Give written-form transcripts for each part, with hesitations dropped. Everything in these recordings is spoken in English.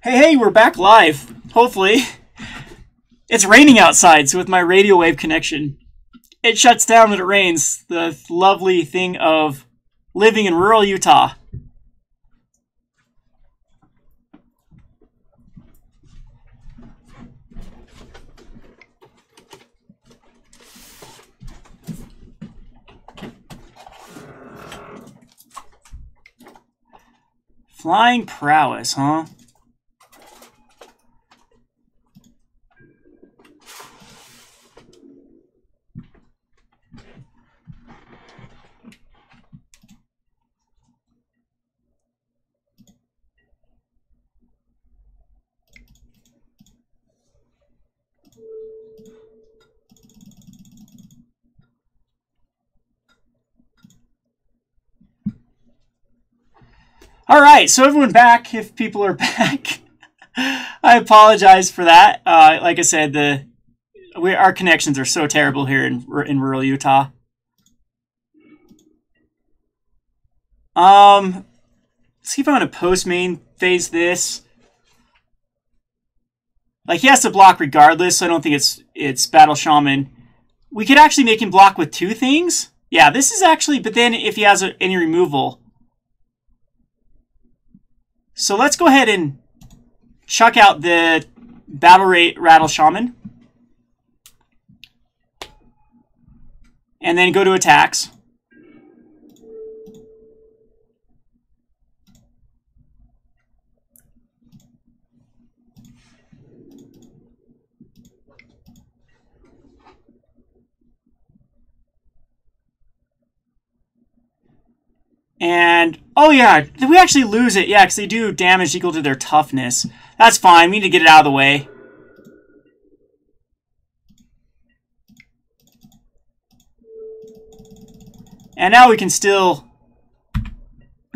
Hey, we're back live. Hopefully. It's raining outside, so with my radio wave connection, it shuts down when it rains. The lovely thing of living in rural Utah. Flying prowess, huh? All right, so everyone back, if people are back. I apologize for that. Like I said, our connections are so terrible here in rural Utah. Let's see if I want to post main phase this. Like, he has to block regardless, so I don't think it's Battle Shaman. We could actually make him block with two things. Yeah, this is actually, but then if he has any removal. So let's go ahead and chuck out the Battle Rate Rattle Shaman. And then go to attacks. And, oh yeah, did we actually lose it? Yeah, because they do damage equal to their toughness. That's fine, we need to get it out of the way. And now we can still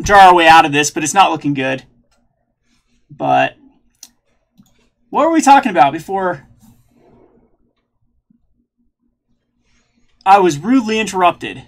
draw our way out of this, but it's not looking good. But, what were we talking about before I was rudely interrupted?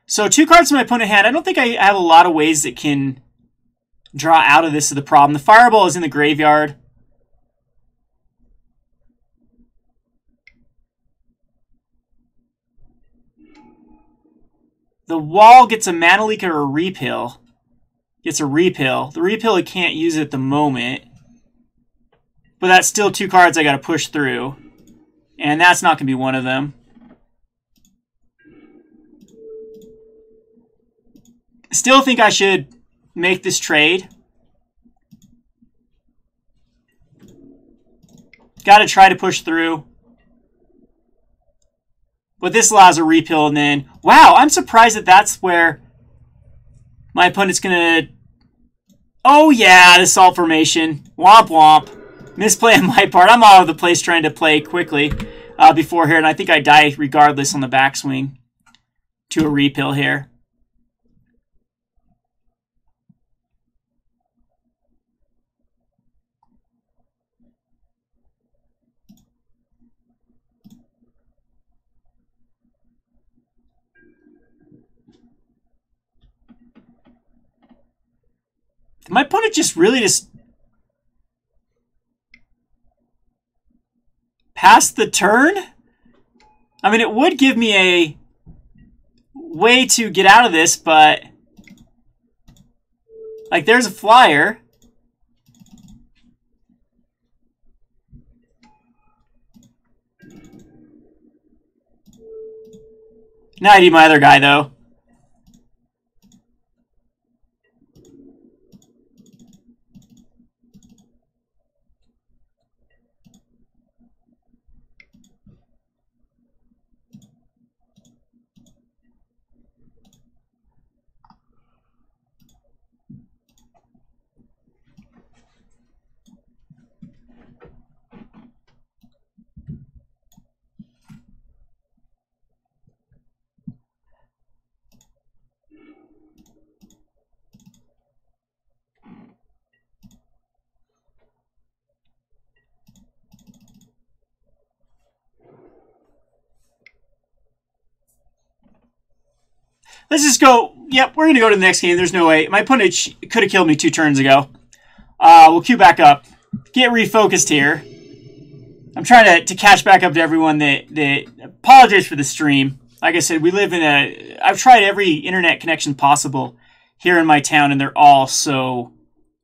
So 2 cards in my opponent hand. I don't think I have a lot of ways that can draw out of this is the problem. The Fireball is in the graveyard. The Wall gets a Mana Leak or a Repill. Gets a Repill. The Repill, I can't use at the moment. But that's still 2 cards I got to push through. And that's not going to be one of them. Still think I should make this trade. Got to try to push through. But this allows a repill, and then... Wow, I'm surprised that that's where my opponent's going to... Oh yeah, the Salt Formation. Womp womp. Misplay on my part. I'm all over the place trying to play quickly before here, and I think I die regardless on the backswing to a repill here. My opponent just really passed the turn? I mean, it would give me a way to get out of this, but... Like, there's a flyer. Now I need my other guy, though. let's just go. Yep, we're going to go to the next game. There's no way. My opponent could have killed me 2 turns ago. We'll queue back up. Get refocused here. I'm trying to catch back up to everyone that apologize for the stream. Like I said, we live in a... I've tried every internet connection possible here in my town, and they're all so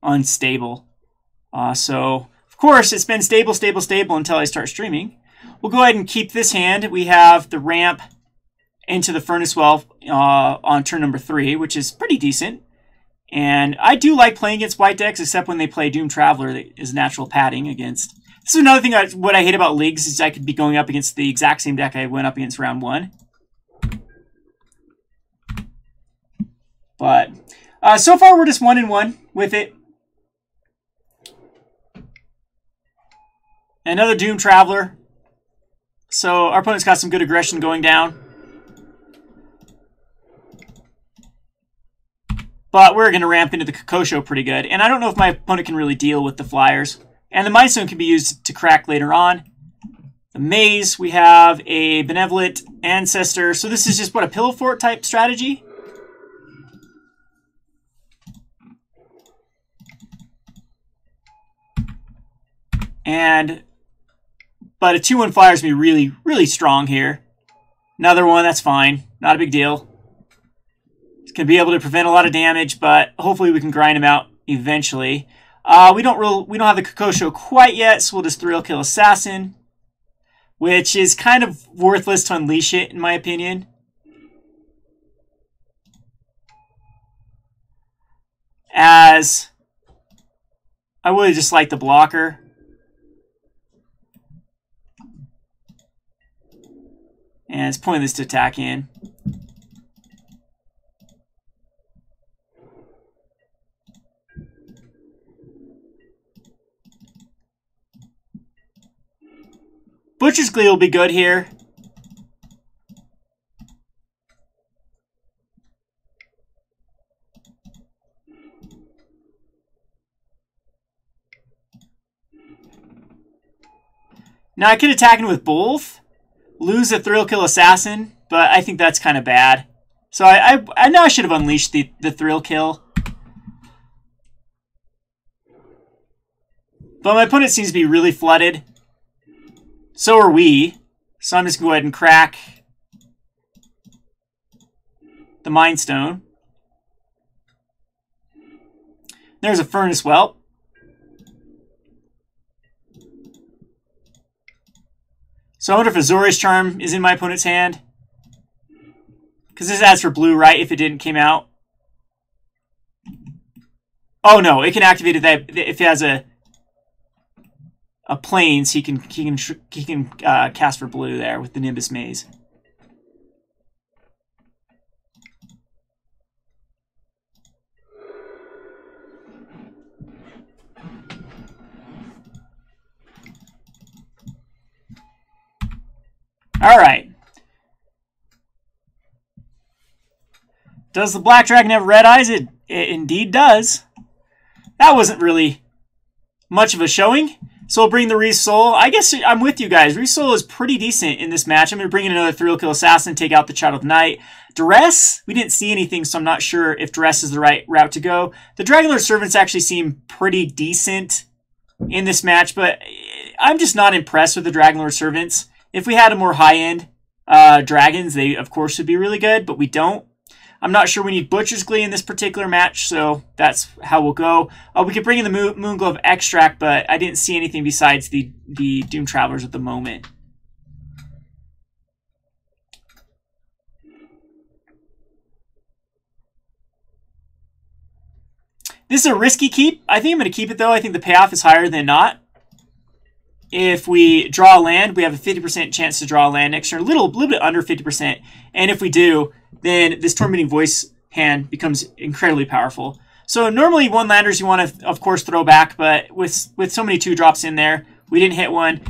unstable. So, of course, it's been stable, stable, stable until I start streaming. We'll go ahead and keep this hand. We have the ramp into the Furnace Well on turn number 3, which is pretty decent. And I do like playing against white decks, except when they play Doom Traveler that is natural padding against. This is another thing what I hate about leagues is I could be going up against the exact same deck I went up against round 1. But so far we're just 1-1 with it. Another Doom Traveler. So our opponent's got some good aggression going down. But we're going to ramp into the Kokosho pretty good. And I don't know if my opponent can really deal with the flyers. And the Mind Stone can be used to crack later on. The Maze, we have a Benevolent Ancestor. So this is just, what, a Pillow Fort type strategy? But a 2-1 flyer is going to be really, really strong here. Another one, that's fine. Not a big deal. It's going to be able to prevent a lot of damage, but hopefully we can grind him out eventually. We don't have the Kokosho quite yet, so we'll just Thrill Kill Assassin, which is kind of worthless to unleash it, in my opinion. As I would just like the blocker. And it's pointless to attack in. Butcher's Glee will be good here. Now I could attack him with both. Lose a Thrill Kill Assassin, but I think that's kind of bad. So I know I should have unleashed the Thrill Kill. But my opponent seems to be really flooded. So are we. So I'm just going to go ahead and crack the Mind Stone. There's a Furnace Well. So I wonder if Azorius Charm is in my opponent's hand. Because this adds for blue, right? If it didn't came out. Oh no, it can activate it if it has a Plains. He can cast for blue there with the Nimbus Maze. All right. Does the Black Dragon have red eyes? It indeed does. That wasn't really much of a showing. So we'll bring the Reese Soul. I guess I'm with you guys. Reese Soul is pretty decent in this match. I'm going to bring in another Thrill Kill Assassin, take out the Child of Night. Duress, we didn't see anything, so I'm not sure if Duress is the right route to go. The Dragonlord Servants actually seem pretty decent in this match, but I'm just not impressed with the Dragonlord Servants. If we had a more high-end dragons, they, of course, would be really good, but we don't. I'm not sure we need Butcher's Glee in this particular match, so that's how we'll go. We could bring in the Moonglove Extract, but I didn't see anything besides the Doom Travelers at the moment. This is a risky keep. I think I'm going to keep it, though. I think the payoff is higher than not. If we draw a land, we have a 50% chance to draw a land next turn. A little bit under 50%. And if we do, then this Tormenting Voice hand becomes incredibly powerful. So normally one-landers you want to, of course, throw back, but with so many 2-drops in there, we didn't hit one.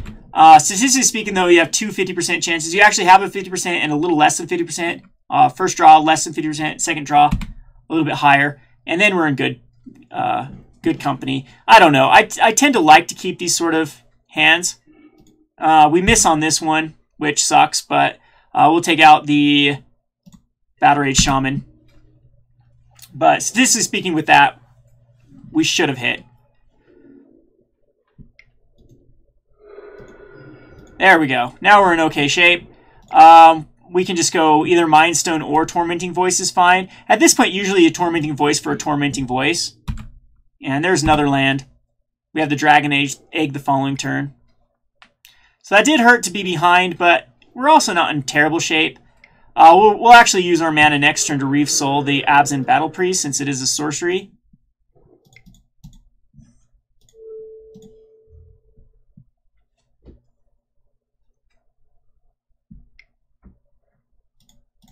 Statistically speaking, though, you have two 50% chances. You actually have a 50% and a little less than 50%. First draw, less than 50%. Second draw, a little bit higher. And then we're in good company. I don't know. I tend to like to keep these sort of hands. We miss on this one, which sucks, but we'll take out the Battle Rage Shaman But statistically speaking with that, we should have hit. There we go. Now we're in okay shape. We can just go either Mind Stone or Tormenting Voice is fine. At this point, usually a Tormenting Voice for a Tormenting Voice. And there's another land. We have the Dragon Egg the following turn. So that did hurt to be behind, but we're also not in terrible shape. We'll actually use our mana next turn to Reef Soul the Absent Battle Priest, since it is a sorcery.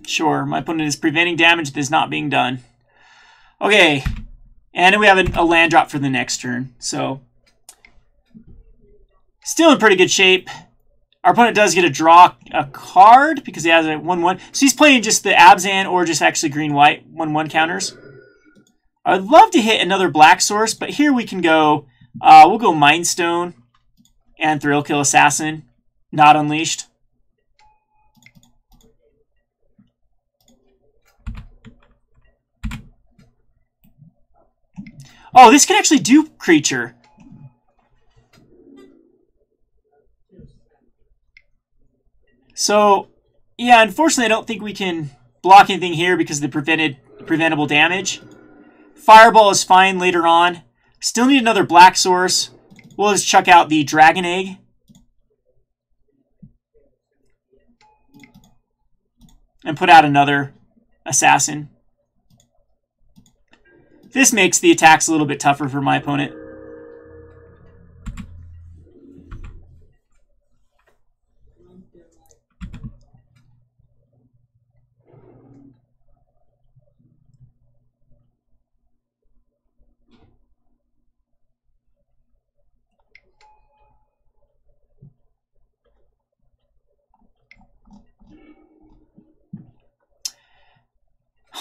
Sure, my opponent is preventing damage that is not being done. Okay, and then we have a land drop for the next turn. So, still in pretty good shape. Our opponent does get to draw a card because he has a 1/1. So he's playing just the Abzan or just actually green-white 1/1 counters. I would love to hit another black source, but here we can go, we'll go Mind Stone and Thrillkill Assassin, not unleashed. Oh, this can actually do creature. So, yeah, unfortunately, I don't think we can block anything here because of the preventable damage. Fireball is fine later on. Still need another black source. We'll just chuck out the Dragon Egg. And put out another Assassin. This makes the attacks a little bit tougher for my opponent.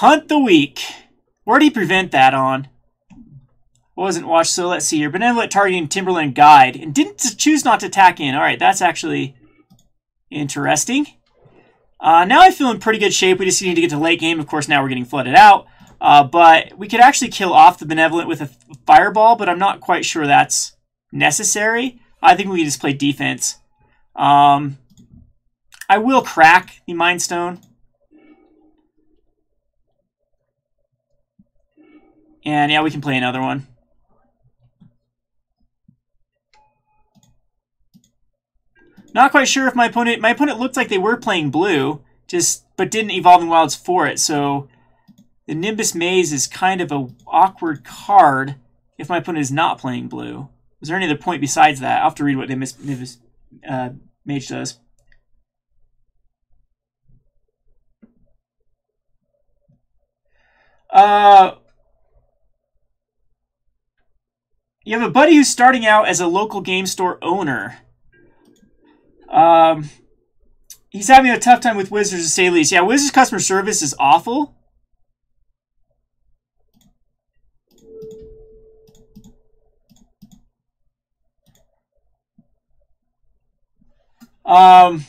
Hunt the Weak. Where did he prevent that on? Wasn't watched, so let's see here. Benevolent targeting Timberland Guide. And didn't choose not to attack in. Alright, that's actually interesting. Now I feel in pretty good shape. We just need to get to late game. Of course, now we're getting flooded out. But we could actually kill off the Benevolent with a Fireball, but I'm not quite sure that's necessary. I think we can just play defense. I will crack the Mind Stone. And yeah, we can play another one. Not quite sure if my opponent looked like they were playing blue, but didn't Evolving Wilds for it. So the Nimbus Maze is kind of an awkward card if my opponent is not playing blue. Is there any other point besides that? I'll have to read what Nimbus Mage does. You have a buddy who's starting out as a local game store owner. He's having a tough time with Wizards, to say the least. Yeah, Wizards customer service is awful. I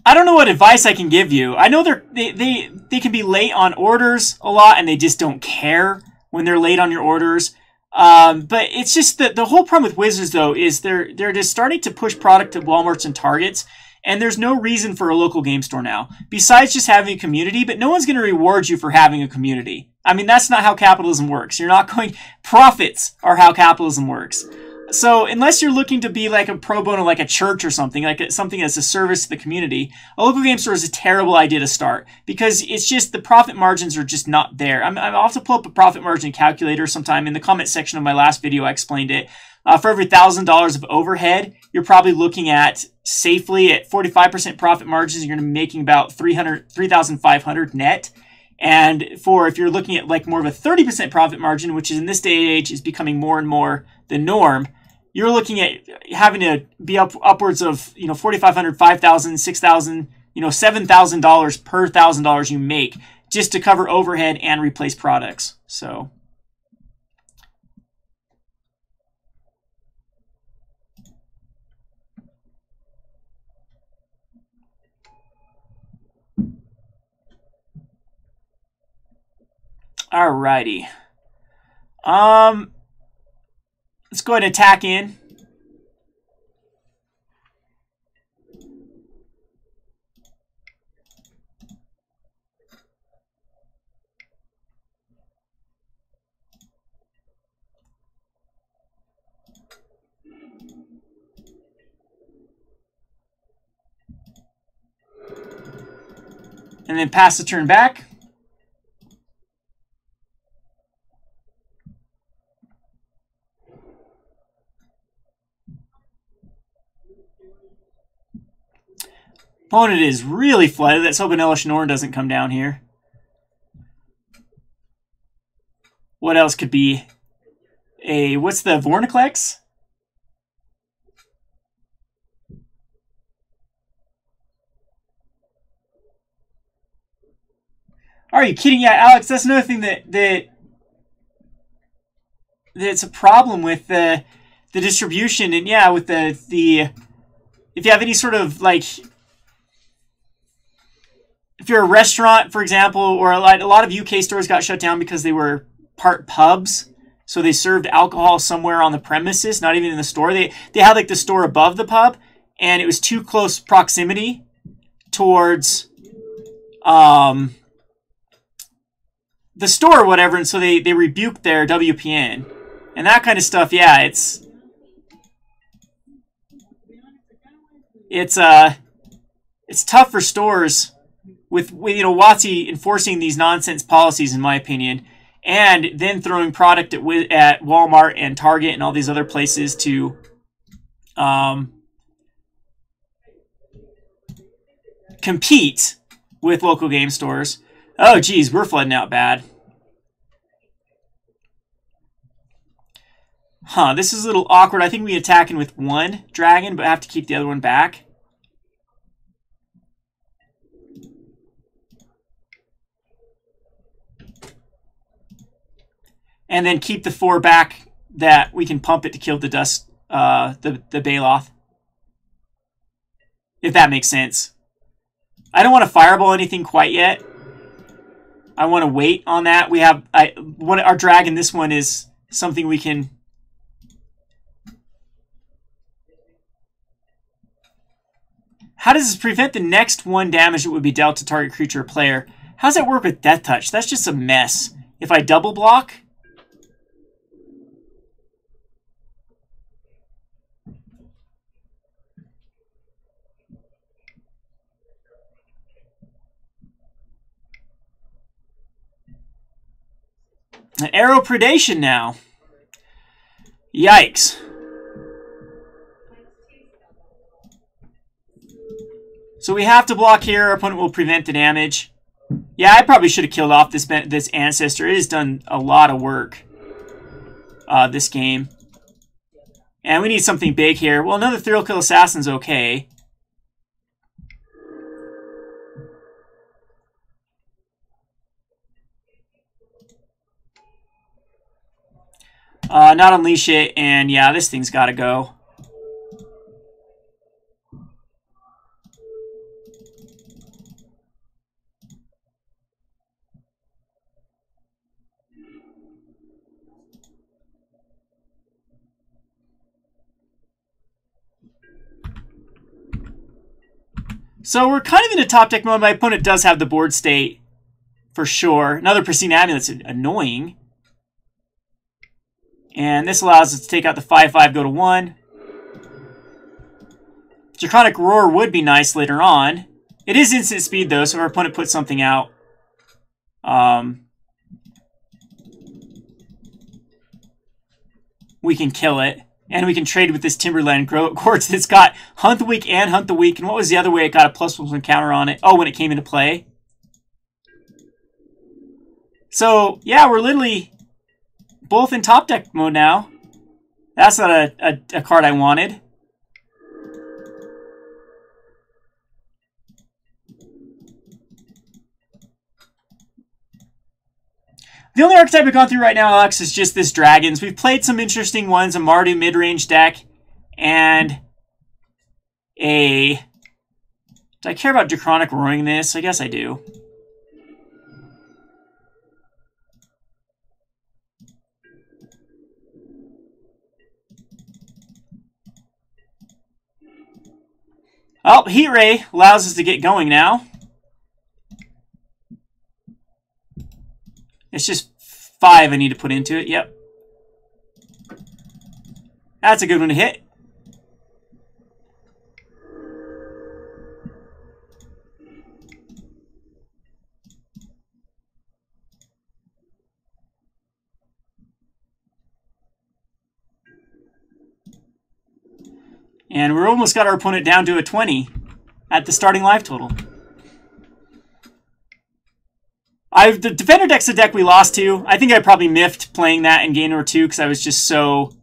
don't know what advice I can give you. I know they can be late on orders a lot, and they just don't care when they're late on your orders. But it's just that the whole problem with Wizards, though, is they're just starting to push product to Walmarts and Targets, and there's no reason for a local game store now, besides just having a community, but no one's going to reward you for having a community. I mean, that's not how capitalism works. You're not going... Profits are how capitalism works. So unless you're looking to be like a pro bono, like a church or something, like something as a service to the community, a local game store is a terrible idea to start because it's just the profit margins are just not there. I'll have to pull up a profit margin calculator sometime. In the comment section of my last video, I explained it. For every $1,000 of overhead, you're probably looking at safely at 45% profit margins. You're going to be making about $3,500 net. And if you're looking at like more of a 30% profit margin, which is in this day and age is becoming more and more the norm, you're looking at having to be upwards of, $4,500, $5,000, $6,000, $7,000 per $1,000 you make just to cover overhead and replace products. So Alrighty. Let's go ahead and attack in. And then pass the turn back. Opponent is really flooded. Let's hope an Elish Norn doesn't come down here. What else could be? What's the Vorniclex? Are you kidding? Yeah, Alex, that's another thing that's a problem with the distribution. And yeah, with the if you have any sort of like, if you're a restaurant, for example, or a lot of UK stores got shut down because they were part pubs. So they served alcohol somewhere on the premises, not even in the store. They had like the store above the pub, and it was too close proximity towards the store or whatever, and so they rebuked their WPN. And that kind of stuff, yeah, it's tough for stores with WotC enforcing these nonsense policies, in my opinion, and then throwing product at Walmart and Target and all these other places to compete with local game stores. Oh, geez, we're flooding out bad. Huh, this is a little awkward. I think we attacking with one dragon, but have to keep the other one back. And then keep the 4 back that we can pump it to kill the dust, the Baloth. If that makes sense. I don't want to fireball anything quite yet. I want to wait on that. We have our dragon. This one is something we can. How does this prevent the next 1 damage that would be dealt to target creature or player? How does that work with Death Touch? That's just a mess. If I double block. Arrow Predation now. Yikes. So we have to block here. Our opponent will prevent the damage. Yeah, I probably should have killed off this Ancestor. It has done a lot of work this game. And we need something big here. Well, another Thrill Kill Assassin's okay. Not unleash it, and yeah, this thing's got to go. So we're kind of in a top deck mode. My opponent does have the board state, for sure. Another Pristine Amulet's annoying. And this allows us to take out the 5/5, go to 1. Draconic Roar would be nice later on. It is instant speed, though, so if our opponent puts something out, we can kill it. And we can trade with this Timberland Quartz that's got Hunt the Weak and Hunt the Weak. And what was the other way it got a +1 counter on it? Oh, when it came into play. So, yeah, we're literally both in top deck mode now. That's not a card I wanted. The only archetype we've gone through right now, Alex, is just this Dragons. We've played some interesting ones, a Mardu mid-range deck, and a... Do I care about Draconic Roaring this? I guess I do. Oh, Heat Ray allows us to get going now. It's just 5 I need to put into it. Yep. That's a good one to hit. And we're almost got our opponent down to a 20 at the starting life total. The Defender deck's a deck we lost to. I think I probably miffed playing that in game number 2 because I was just so...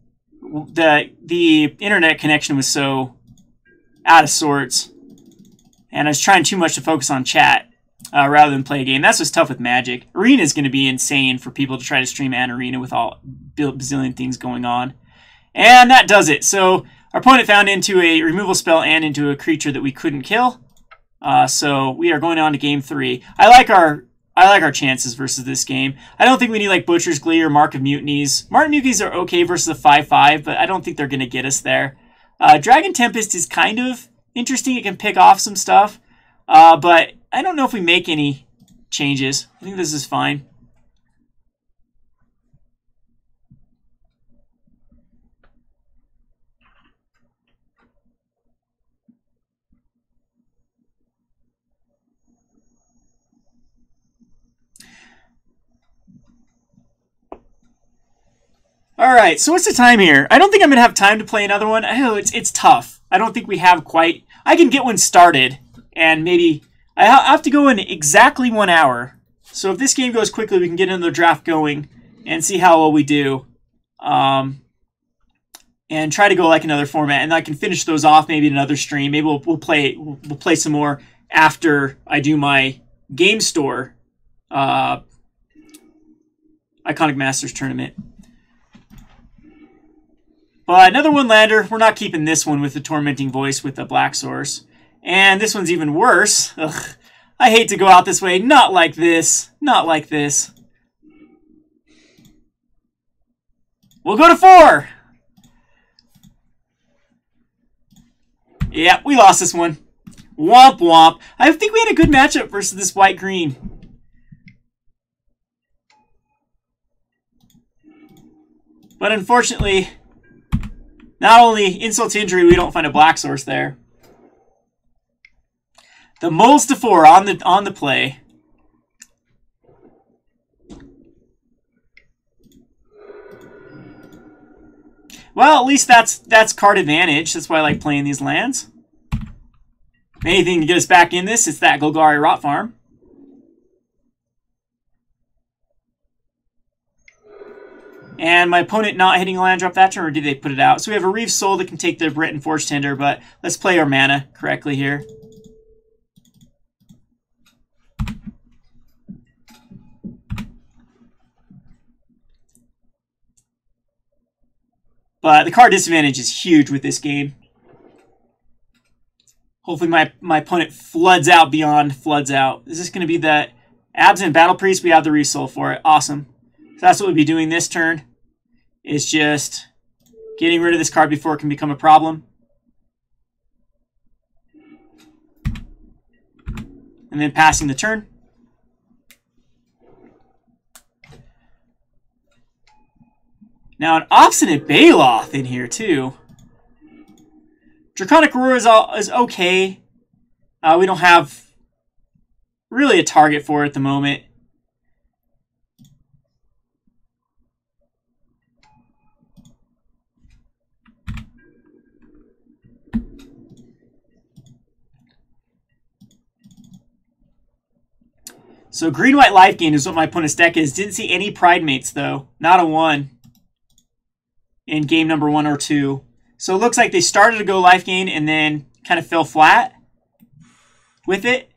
The internet connection was so out of sorts. And I was trying too much to focus on chat rather than play a game. That's what's tough with Magic. Arena is going to be insane for people to try to stream an Arena with all bazillion things going on. And that does it. So our opponent found into a removal spell and into a creature that we couldn't kill. So we are going on to game 3. I like our chances versus this game. I don't think we need like Butcher's Glee or Mark of Mutinies. Mark of Mutinies are okay versus a 5/5, but I don't think they're going to get us there. Dragon Tempest is kind of interesting. It can pick off some stuff, but I don't know if we make any changes. I think this is fine. All right, so what's the time here? I don't think I'm going to have time to play another one. I know it's tough. I don't think we have quite... I can get one started, and maybe... I have to go in exactly 1 hour. So if this game goes quickly, we can get another draft going and see how well we do. And try to go like another format, and I can finish those off maybe in another stream. Maybe we'll play some more after I do my Game Store Iconic Masters tournament. But another one-lander, we're not keeping this one with the Tormenting Voice with the Black Source. And this one's even worse. Ugh, I hate to go out this way. Not like this. Not like this. We'll go to 4. Yeah, we lost this one. Womp womp. I think we had a good matchup versus this white-green. But unfortunately... not only insult to injury, we don't find a Black Source there. The Moles to 4 on the play. Well, at least that's card advantage. That's why I like playing these lands. Anything to get us back in this, it's that Golgari Rot Farm. And my opponent not hitting a land drop that turn, or did they put it out? So we have a Reeve Soul that can take the Breton Forge Tender, but let's play our mana correctly here. But the card disadvantage is huge with this game. Hopefully my opponent floods out beyond floods out. Is this going to be the Absent Battle Priest? We have the Reeve Soul for it. Awesome. So that's what we'll be doing this turn. Is just getting rid of this card before it can become a problem. And then passing the turn. Now an Obstinate Baloth in here too. Draconic Roar is okay. We don't have really a target for it at the moment. So green-white life gain is what my opponent's deck is. Didn't see any Pride Mates, though. Not a 1 in game number 1 or 2. So it looks like they started to go life gain and then kind of fell flat with it.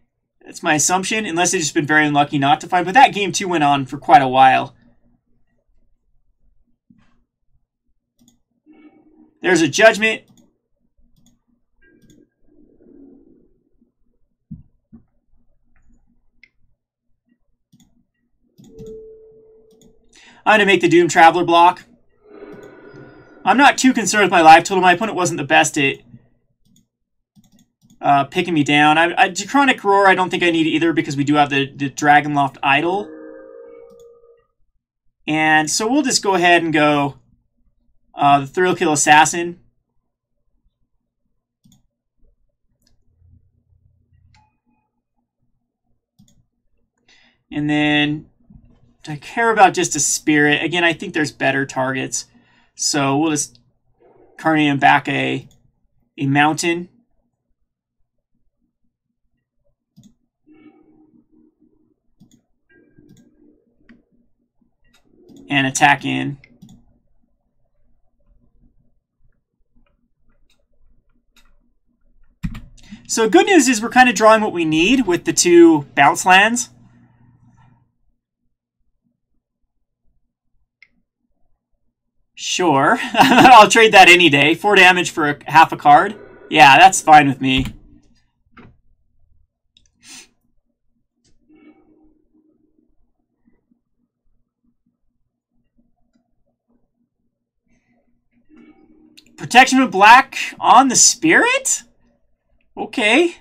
That's my assumption, unless they've just been very unlucky not to find. But that game 2 went on for quite a while. There's a Judgment. I'm going to make the Doom Traveler block. I'm not too concerned with my life total. My opponent wasn't the best at picking me down. Draconic Roar I don't think I need either because we do have the Dragonloft Idol. And so we'll just go ahead and go the Thrill Kill Assassin. And then I care about just a Spirit. Again, I think there's better targets. So we'll just Carnium back a Mountain. And attack in. So good news is we're kind of drawing what we need with the 2 bounce lands. Sure. I'll trade that any day. 4 damage for half a card. Yeah, that's fine with me. Protection of Black on the Spirit? Okay.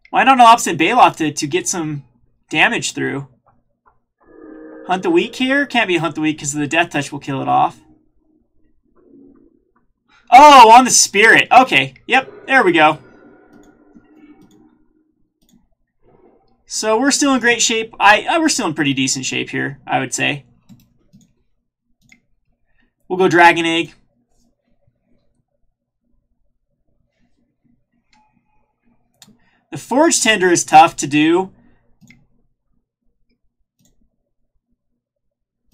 Why not an Obstinate Baloth to get some damage through? Hunt the Weak here? Can't be Hunt the Weak because the Death Touch will kill it off. Oh, on the Spirit. Okay. Yep, there we go. So we're still in great shape. We're still in pretty decent shape here, I would say. We'll go Dragon Egg. The Forge Tender is tough to do.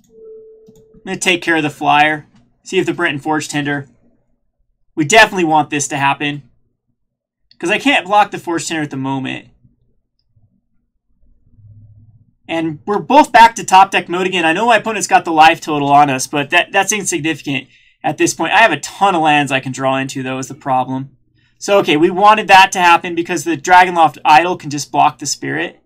I'm going to take care of the Flyer. See if the Brenton Forge Tender. We definitely want this to happen. Because I can't block the Forge Tender at the moment. And we're both back to top deck mode again. I know my opponent's got the life total on us, but that's insignificant at this point. I have a ton of lands I can draw into, though, is the problem. So, okay, we wanted that to happen because the Dragonloft Idol can just block the Spirit.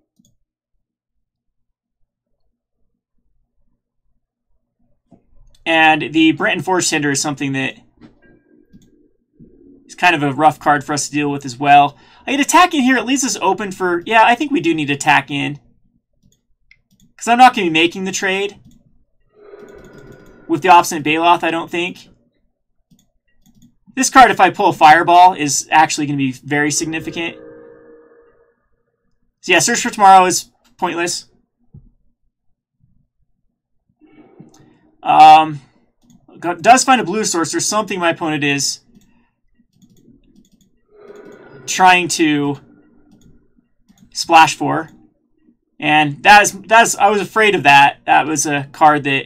And the Brenton Forge Tender is something that is kind of a rough card for us to deal with as well. I get attack in here. It leaves us open for... Yeah, I think we do need attack in. Because I'm not going to be making the trade with the Obstinate Baloth, I don't think. This card, if I pull a Fireball, is actually going to be very significant. So yeah, Search for Tomorrow is pointless. Does find a blue source. There's something my opponent is trying to splash for. And that's I was afraid of that. That was a card that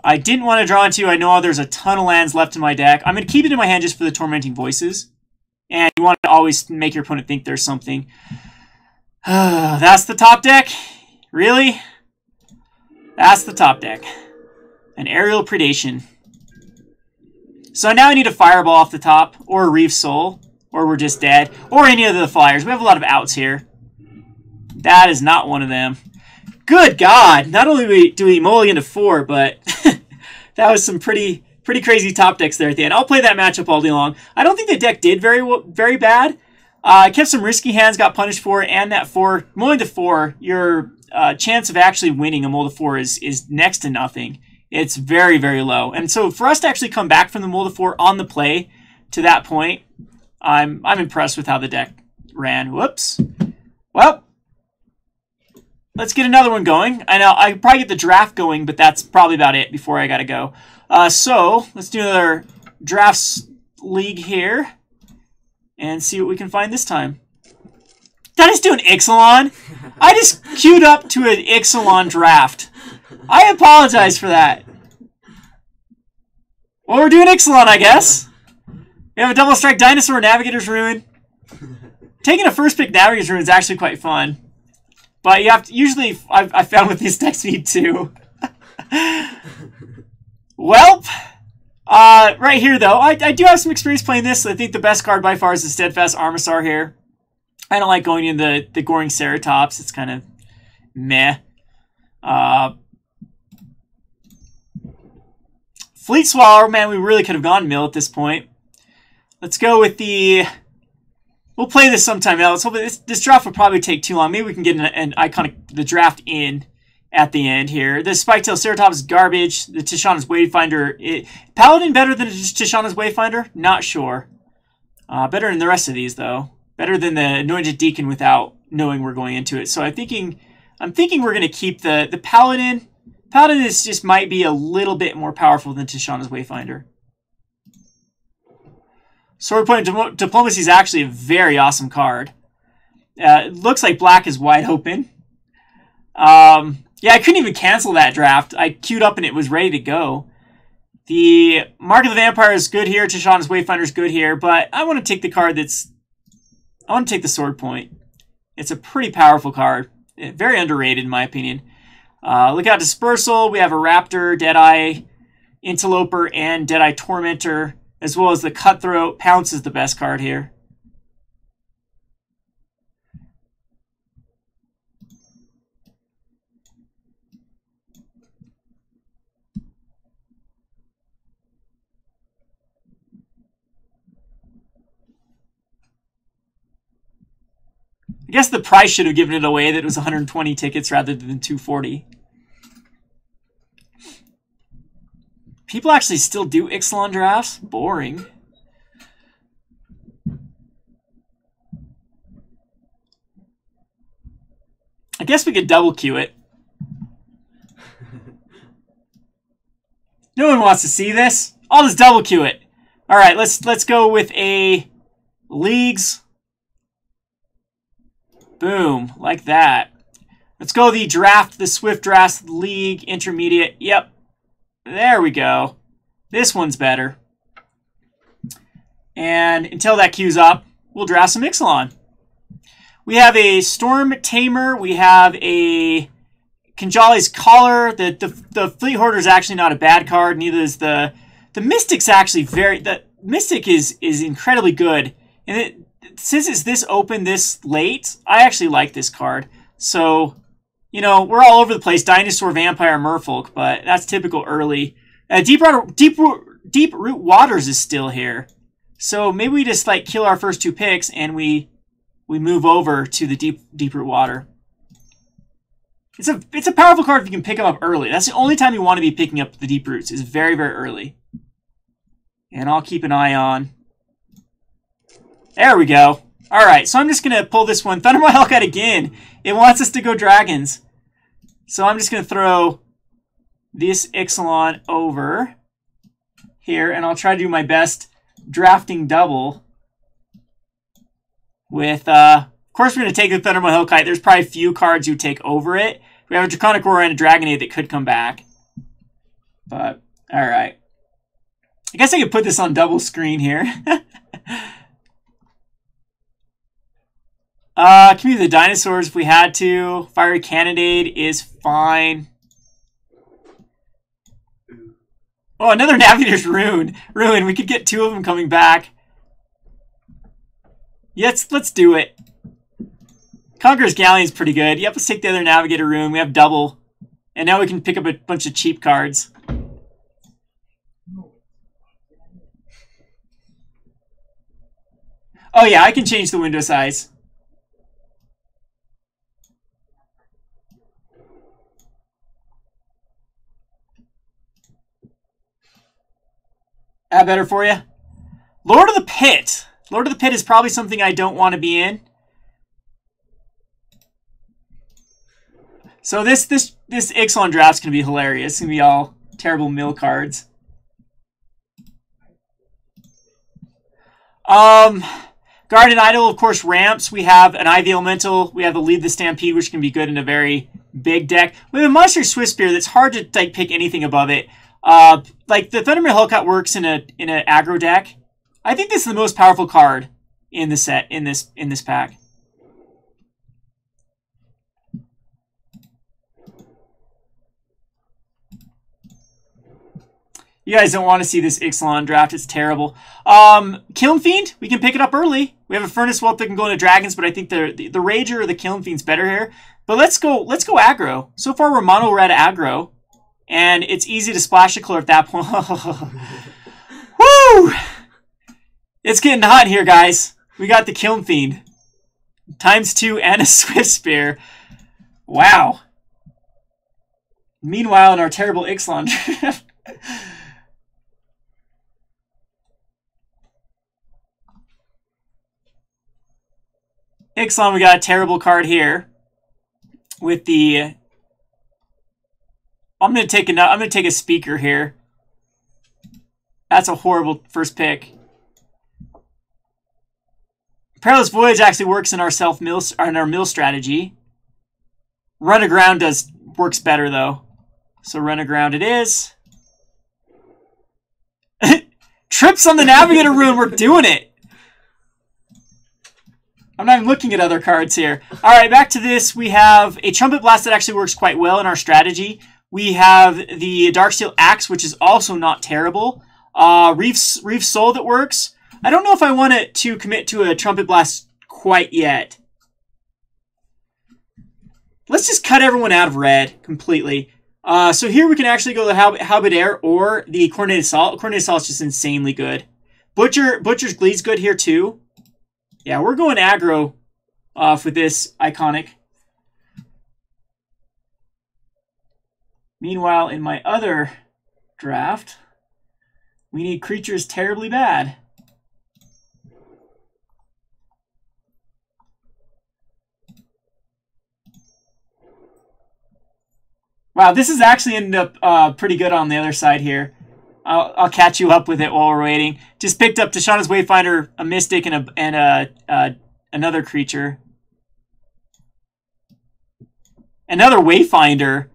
I didn't want to draw into. I know there's a ton of lands left in my deck. I'm going to keep it in my hand just for the Tormenting Voices. And you want to always make your opponent think there's something. That's the top deck? Really? That's the top deck. An Aerial Predation. So now I need a Fireball off the top, or a Reef Soul, or we're just dead, or any of the Flyers. We have a lot of outs here. That is not one of them. Good God! Not only do we mulligan to 4, but that was some pretty crazy top decks there at the end. I'll play that matchup all day long. I don't think the deck did very bad. I kept some risky hands, got punished for it, and that 4, mulling to 4, your chance of actually winning a mull to 4 is next to nothing. It's very, very low. And so for us to actually come back from the mull to 4 on the play to that point, I'm impressed with how the deck ran. Whoops. Well, let's get another one going. I know I could probably get the draft going, but that's probably about it before I got to go. So let's do another drafts league here and see what we can find this time. Did I just do an Ixalan? I just queued up to an Ixalan draft. I apologize for that. Well, we're doing Ixalan, I guess. We have a double strike Dinosaur, Navigator's Ruin. Taking a first pick Navigator's Ruin is actually quite fun. But you have to, usually, I found with this deck speed too. Welp. Right here, though, I do have some experience playing this. I think the best card by far is the Steadfast Armasaur here. I don't like going in the Goring Ceratops. It's kind of Fleet Swallower, man, we really could have gone mill at this point. Let's go with the... We'll play this sometime else. This draft will probably take too long. Maybe we can get an the draft in at the end here. The Spiketail Ceratops is garbage. The Tishana's Wayfinder. Paladin better than Tishana's Wayfinder? Not sure. Better than the rest of these, though. Better than the Anointed Deacon without knowing we're going into it. So I'm thinking we're going to keep the Paladin. Paladin just might be a little bit more powerful than Tishana's Wayfinder. Swordpoint Diplomacy is actually a very awesome card. It looks like black is wide open. Yeah, I couldn't even cancel that draft. I queued up and it was ready to go. The Mark of the Vampire is good here. Tishana's Wayfinder is good here. But I want to take the card I want to take the Swordpoint. It's a pretty powerful card. Very underrated in my opinion. Look out, Dispersal. We have a Raptor, Deadeye, Interloper, and Deadeye Tormentor. As well as the Cutthroat. Pounce is the best card here. I guess the price should have given it away that it was 120 tickets rather than 240. People actually still do Ixalan drafts? Boring. I guess we could double queue it. No one wants to see this. I'll just double queue it. All right, let's go with a leagues. Boom, like that. Let's go the draft, the Swift Draft League Intermediate. Yep. There we go. This one's better. And until that queues up, we'll draft some Ixalan. We have a Storm Tamer. We have a Kinjali's Collar. The Fleet Hoarder is actually not a bad card. Neither is the Mystic's actually the Mystic is incredibly good. And since it's this open this late, I actually like this card. So, you know, we're all over the place. Dinosaur, Vampire, Merfolk, but that's typical early. Deep Root Waters is still here. So maybe we just like kill our first two picks and we move over to the Deep Root Water. It's a powerful card if you can pick them up early. That's the only time you want to be picking up the Deep Roots, is very, very early. And I'll keep an eye on. There we go. All right, so I'm just going to pull this one. Thundermaw Hellcat again. It wants us to go Dragons. So I'm just going to throw this Ixalan over here, and I'll try to do my best drafting double with, of course, we're going to take the Thundermaw Hellkite. There's probably a few cards you take over it. We have a Draconic Roar and a Dragonade that could come back. But, all right. I guess I could put this on double screen here. Can we do the dinosaurs if we had to? Fiery Cannonade is fine. Oh, another Navigator's Rune. We could get two of them coming back. Yes, let's do it. Conqueror's Galleon's pretty good. Yep, let's take the other Navigator Rune. We have double. And now we can pick up a bunch of cheap cards. Oh yeah, I can change the window size. That better for you? Lord of the Pit. Lord of the Pit is probably something I don't want to be in. So this Ixalan draft's going to be hilarious. It's going to be all terrible mill cards. Guardian Idol, of course, ramps. We have an Ivy Elemental. We have the Lead the Stampede, which can be good in a very big deck. We have a Monster Swiss Spear that's hard to like pick anything above it. Like the Thundermaw Hellcat works in an aggro deck. I think this is the most powerful card in the set in this pack. You guys don't want to see this Ixalan draft. It's terrible. Kiln Fiend, we can pick it up early. We have a Furnace Whelp that can go into Dragons, but I think the Rager or the Kiln Fiend's better here. But let's go aggro. So far we're mono red aggro. And it's easy to splash a color at that point. Woo! It's getting hot in here, guys. We got the Kiln Fiend. ×2 and a Swift Spear. Wow. Meanwhile, in our terrible Ixalan draft. Ixalan, we got a terrible card here. With the... I'm gonna take a speaker here. That's a horrible first pick. Perilous Voyage actually works in our mill strategy. Run aground works better though. So run aground it is. Trips on the Navigator Rune, we're doing it. I'm not even looking at other cards here. All right, back to this. We have a Trumpet Blast that actually works quite well in our strategy. We have the Darksteel Axe, which is also not terrible. Reef Soul that works. I don't know if I want to commit to a Trumpet Blast quite yet. Let's just cut everyone out of red completely. So here we can actually go the Halberdier or the Coordinated Assault. Coordinated Assault is just insanely good. Butcher's Glee's good here too. Yeah, we're going aggro for this iconic. Meanwhile, in my other draft, we need creatures terribly bad. Wow, this is actually ended up pretty good on the other side here. I'll catch you up with it while we're waiting. Just picked up Tishana's Wayfinder, a Mystic, and another creature. Another Wayfinder.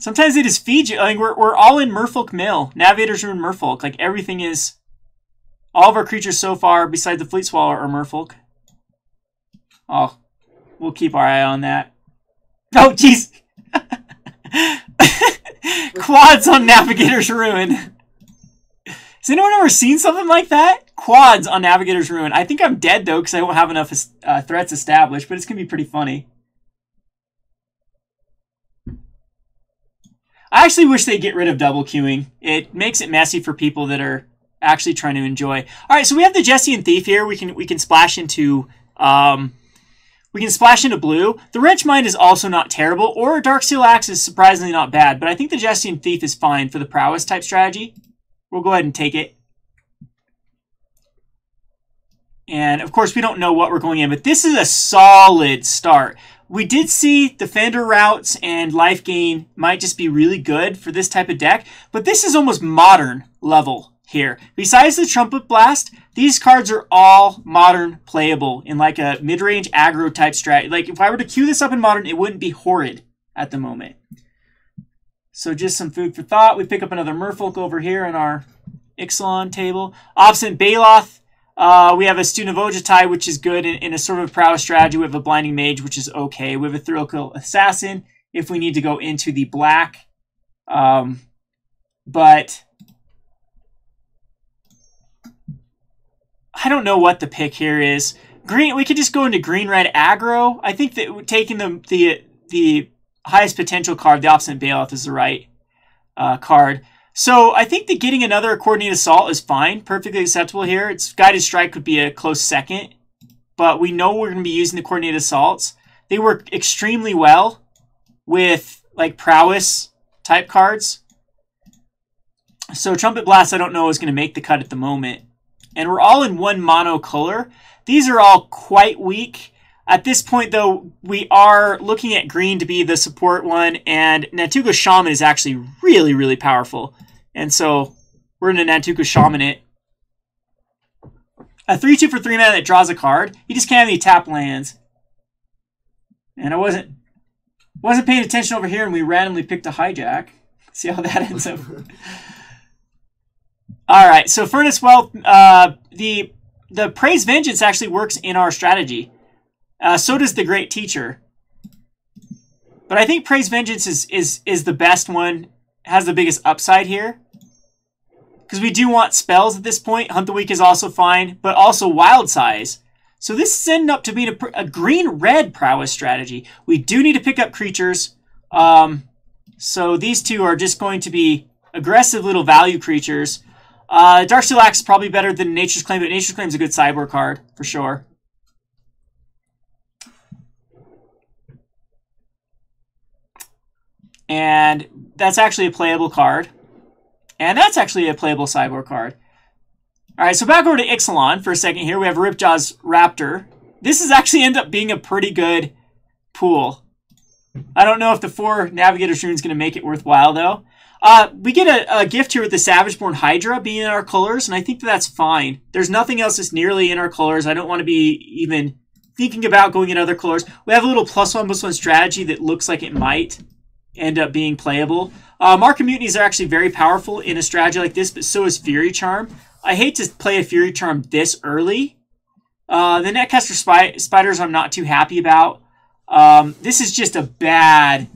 Sometimes they just feed you. I mean, we're all in Merfolk Mill. Navigator's Rune Merfolk. Like, everything is... All of our creatures so far, besides the Fleet Swallower, are Merfolk. Oh, we'll keep our eye on that. Oh, jeez! Quads on Navigator's Rune. Has anyone ever seen something like that? Quads on Navigator's Rune. I think I'm dead, though, because I won't have enough threats established, but it's going to be pretty funny. I actually wish they'd get rid of double queuing. It makes it messy for people that are actually trying to enjoy. All right, so we have the Jessian Thief here. We can splash into blue. The Wrench Mind is also not terrible, or Darksteel Axe is surprisingly not bad. But I think the Jessian Thief is fine for the prowess type strategy. We'll go ahead and take it. And of course, we don't know what we're going in, but this is a solid start. We did see Defender Routes and Life Gain might just be really good for this type of deck, but this is almost modern level here. Besides the Trumpet Blast, these cards are all modern playable in like a mid-range aggro type strat. Like if I were to queue this up in modern, it wouldn't be horrid at the moment. So just some food for thought. We pick up another Merfolk over here in our Ixalan table. Obstinate Baloth. We have a Student of Ojutai, which is good in a sort of prowess strategy. We have a Blinding Mage, which is okay. We have a Thrill Kill Assassin if we need to go into the black. But I don't know what the pick here is. Green, we could just go into green-red aggro. I think that taking the highest potential card, the Obstinate Baloth, is the right card. So I think that getting another Coordinated Assault is fine. Perfectly acceptable here. Its Guided Strike could be a close second. But we know we're going to be using the Coordinated Assaults. They work extremely well with like prowess type cards. So Trumpet Blast I don't know is going to make the cut at the moment. And we're all in one mono color. These are all quite weak. At this point, though, we are looking at green to be the support one, and Nantuko Shaman is actually really, really powerful. And so we're going to Nantuko Shaman it. A 3/2 for 3 mana that draws a card. You just can't have any tap lands. And I wasn't paying attention over here, and we randomly picked a Hijack. See how that ends up. All right, so Furnace Wealth, the Praise Vengeance actually works in our strategy. So does the Great Teacher. But I think Praise Vengeance is the best one, has the biggest upside here. Because we do want spells at this point. Hunt the Weak is also fine, but also Wild Size. So this is ending up to be a green-red prowess strategy. We do need to pick up creatures. So these two are just going to be aggressive little value creatures. Darksteel Axe is probably better than Nature's Claim, but Nature's Claim is a good sideboard card, for sure. And that's actually a playable card. And that's actually a playable sideboard card. Alright, so back over to Ixalan for a second here. We have Ripjaw's Raptor. This has actually ended up being a pretty good pool. I don't know if the 4 Navigator's Rune is going to make it worthwhile, though. We get a gift here with the Savageborn Hydra being in our colors, and I think that's fine. There's nothing else that's nearly in our colors. I don't want to be even thinking about going in other colors. We have a little +1/+1 strategy that looks like it might end up being playable. Mark of Mutinies are actually very powerful in a strategy like this, but so is Fury Charm. I hate to play a Fury Charm this early. The Netcaster Spiders I'm not too happy about. This is just a bad.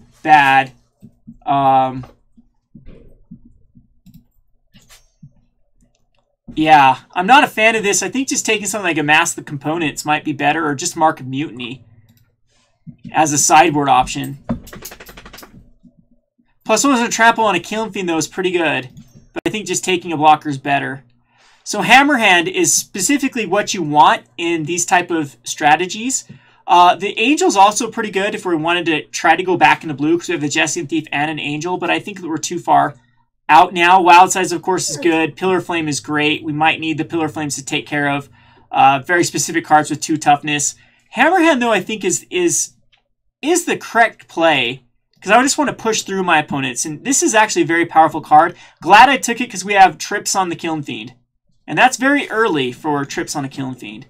Yeah, I'm not a fan of this. I think just taking something like Amass the Components might be better, or just Mark of Mutiny as a sideboard option. +1 trample on a Killing Fiend, though, is pretty good. But I think just taking a blocker is better. So Hammerhand is specifically what you want in these type of strategies. The Angel's also pretty good if we wanted to try to go back into blue, because we have the Jessian Thief and an Angel, but I think that we're too far out now. Wild Size, of course, is good. Pillar Flame is great. We might need the Pillar Flames to take care of very specific cards with 2 toughness. Hammerhand, though, I think is the correct play, because I just want to push through my opponents. And this is actually a very powerful card. Glad I took it because we have Trips on the Killing Fiend. And that's very early for Trips on a Killing Fiend.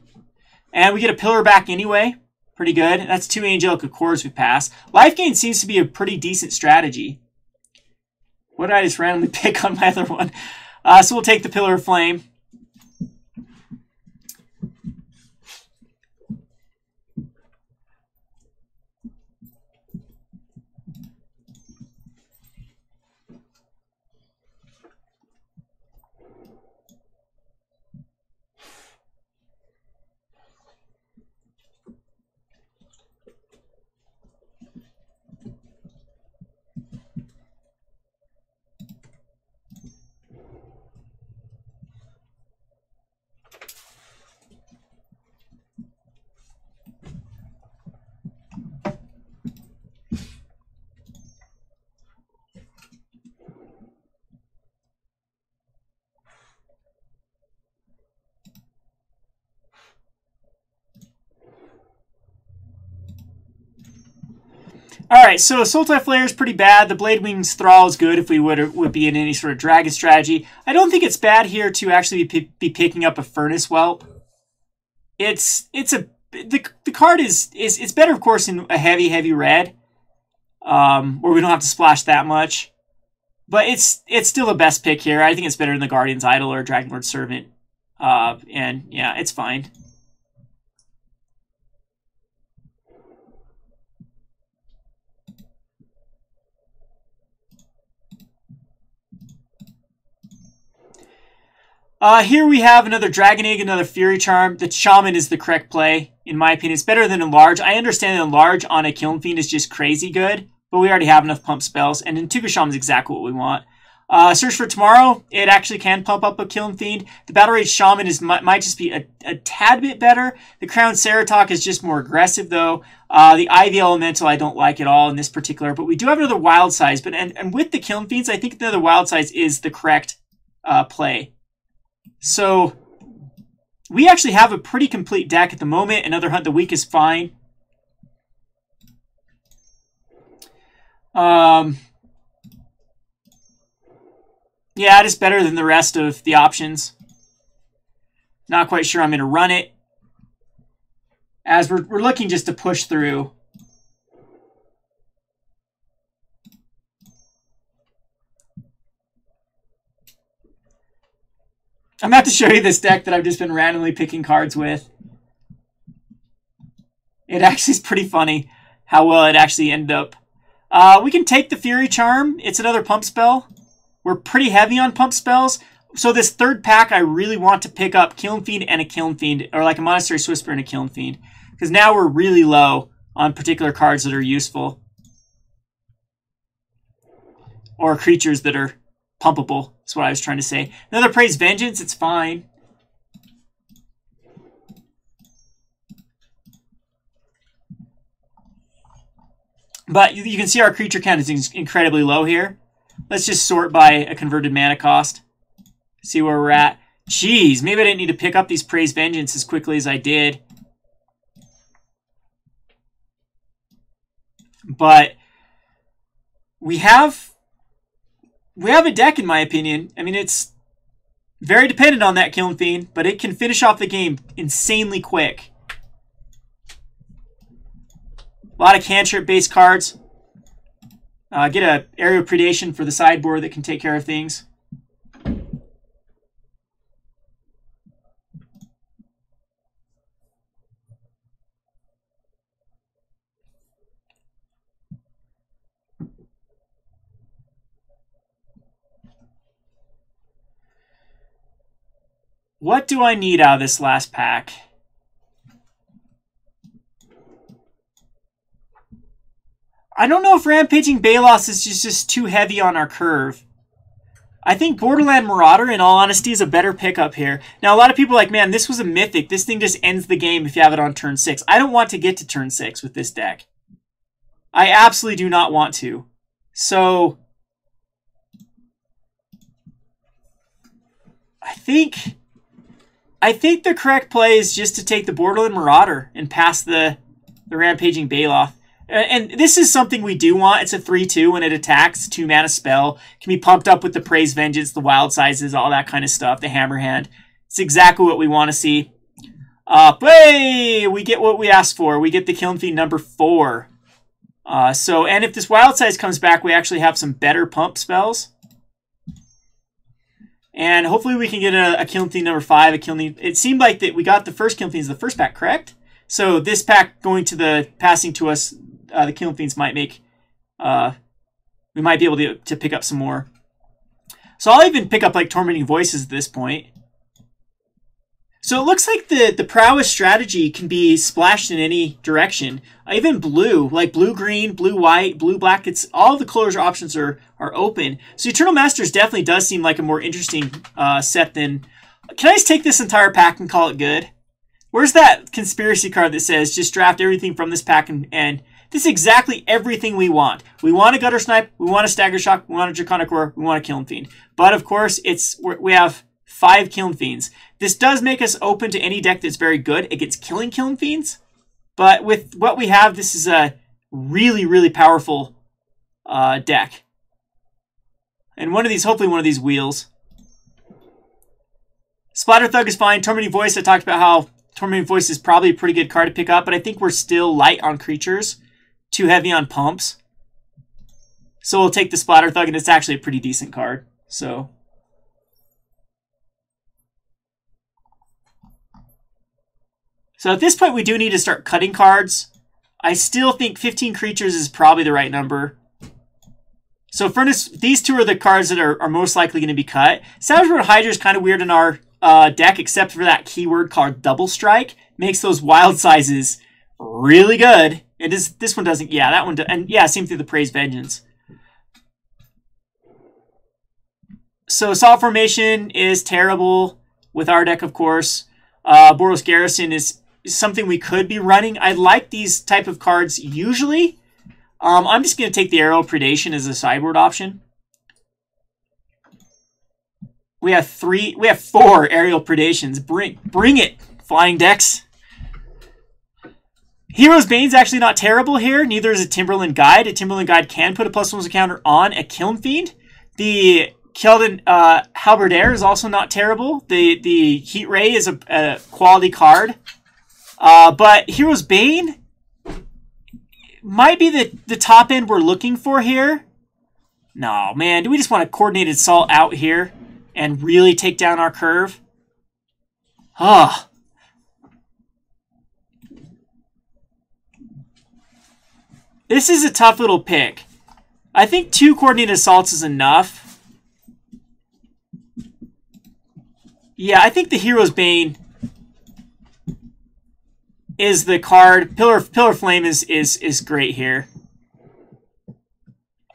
And we get a Pillar back anyway. Pretty good. That's 2 Angelic Accords we pass. Life Gain seems to be a pretty decent strategy. What did I just randomly pick on my other one? So we'll take the Pillar of Flame. Alright, so Sultai Flare is pretty bad. The Blade Wings Thrall is good if we would be in any sort of dragon strategy. I don't think it's bad here to actually be picking up a Furnace Whelp. The card is better, of course, in a heavy red, where we don't have to splash that much. But it's still the best pick here. I think it's better than the Guardian's Idol or Dragonlord Servant. And yeah, it's fine. Here we have another Dragon Egg, another Fury Charm. The Shaman is the correct play, in my opinion. It's better than Enlarge. I understand that Enlarge on a Kiln Fiend is just crazy good, but we already have enough pump spells, and Intuga Shaman is exactly what we want. Search for Tomorrow, it actually can pump up a Kiln Fiend. The Battle Rage Shaman might just be a tad bit better. The Crown Ceratok is just more aggressive, though. The Ivy Elemental I don't like at all in this particular, but we do have another Wild Size. And with the Kiln Fiends, I think another Wild Size is the correct play. So we actually have a pretty complete deck at the moment. Another Hunt the Weak is fine. Yeah, it is better than the rest of the options. Not quite sure I'm going to run it, as we're looking just to push through. I'm about to show you this deck that I've just been randomly picking cards with. It actually is pretty funny how well it actually ended up. We can take the Fury Charm. It's another pump spell. We're pretty heavy on pump spells. So this third pack, I really want to pick up Kiln Fiend and a Kiln Fiend, or like a Monastery Whisper and a Kiln Fiend. Because now we're really low on particular cards that are useful. Or creatures that are pumpable. That's what I was trying to say. Another Praise Vengeance, it's fine. But you can see our creature count is incredibly low here. Let's just sort by a converted mana cost. See where we're at. Jeez, maybe I didn't need to pick up these Praise Vengeance as quickly as I did. But we have a deck, in my opinion. I mean, it's very dependent on that Kiln Fiend, but it can finish off the game insanely quick. A lot of cantrip-based cards. Get a Aerial Predation for the sideboard that can take care of things. What do I need out of this last pack? I don't know if Rampaging Balos is just too heavy on our curve. I think Borderland Marauder, in all honesty, is a better pickup here. Now, a lot of people are like, man, this was a mythic. This thing just ends the game if you have it on turn 6. I don't want to get to turn 6 with this deck. I absolutely do not want to. So, I think the correct play is just to take the Borderland Marauder and pass the Rampaging Baloth. And this is something we do want. It's a 3/2 when it attacks. 2-mana spell. Can be pumped up with the Praise Vengeance, the Wild Sizes, all that kind of stuff. The Hammerhand. It's exactly what we want to see. Hey, we get what we asked for. We get the Kiln Fiend number 4. And if this Wild Size comes back, we actually have some better pump spells. And hopefully we can get a Kiln Fiend number 5. It seemed like that we got the first Kiln Fiends the first pack, correct? So this pack going to the passing to us, the Kiln Fiends might make, we might be able to pick up some more. So I'll even pick up like Tormenting Voices at this point. So it looks like the Prowess strategy can be splashed in any direction. Even blue, like blue-green, blue-white, blue-black, all the colors options are open. So Eternal Masters definitely does seem like a more interesting set than... Can I just take this entire pack and call it good? Where's that conspiracy card that says just draft everything from this pack and this is exactly everything we want. We want a Gutter Snipe, we want a Stagger Shock, we want a Draconic Roar, we want a Kiln Fiend. But of course, we have 5 Kiln Fiends. This does make us open to any deck that's very good against killing Kiln Fiends. But with what we have, this is a really, really powerful deck. And hopefully one of these wheels. Splatter Thug is fine. Tormenting Voice, I talked about how Tormenting Voice is probably a pretty good card to pick up, but I think we're still light on creatures. Too heavy on pumps. So we'll take the Splatter Thug, and it's actually a pretty decent card. So at this point, we do need to start cutting cards. I still think 15 creatures is probably the right number. So Furnace, these two are the cards that are most likely going to be cut. Savage World Hydra is kind of weird in our deck, except for that keyword called Double Strike. Makes those Wild Sizes really good. And this one doesn't. Yeah, that one. And yeah, same thing with the Praise Vengeance. So Assault Formation is terrible with our deck, of course. Boros Garrison is something we could be running. I like these type of cards usually. I'm just going to take the Aerial Predation as a sideboard option. We have 4 Aerial Predations. Bring it, Flying Decks. Hero's Bane's actually not terrible here. Neither is a Timberland Guide. A Timberland Guide can put a +1 counter on a Kiln Fiend. The Keldon Halberdier is also not terrible. The Heat Ray is a quality card. But Hero's Bane might be the top end we're looking for here. No, man. Do we just want a Coordinated Assault out here and really take down our curve? Ah. This is a tough little pick. I think 2 Coordinated Assaults is enough. Yeah, I think the Hero's Bane is the card. Pillar Flame is great here.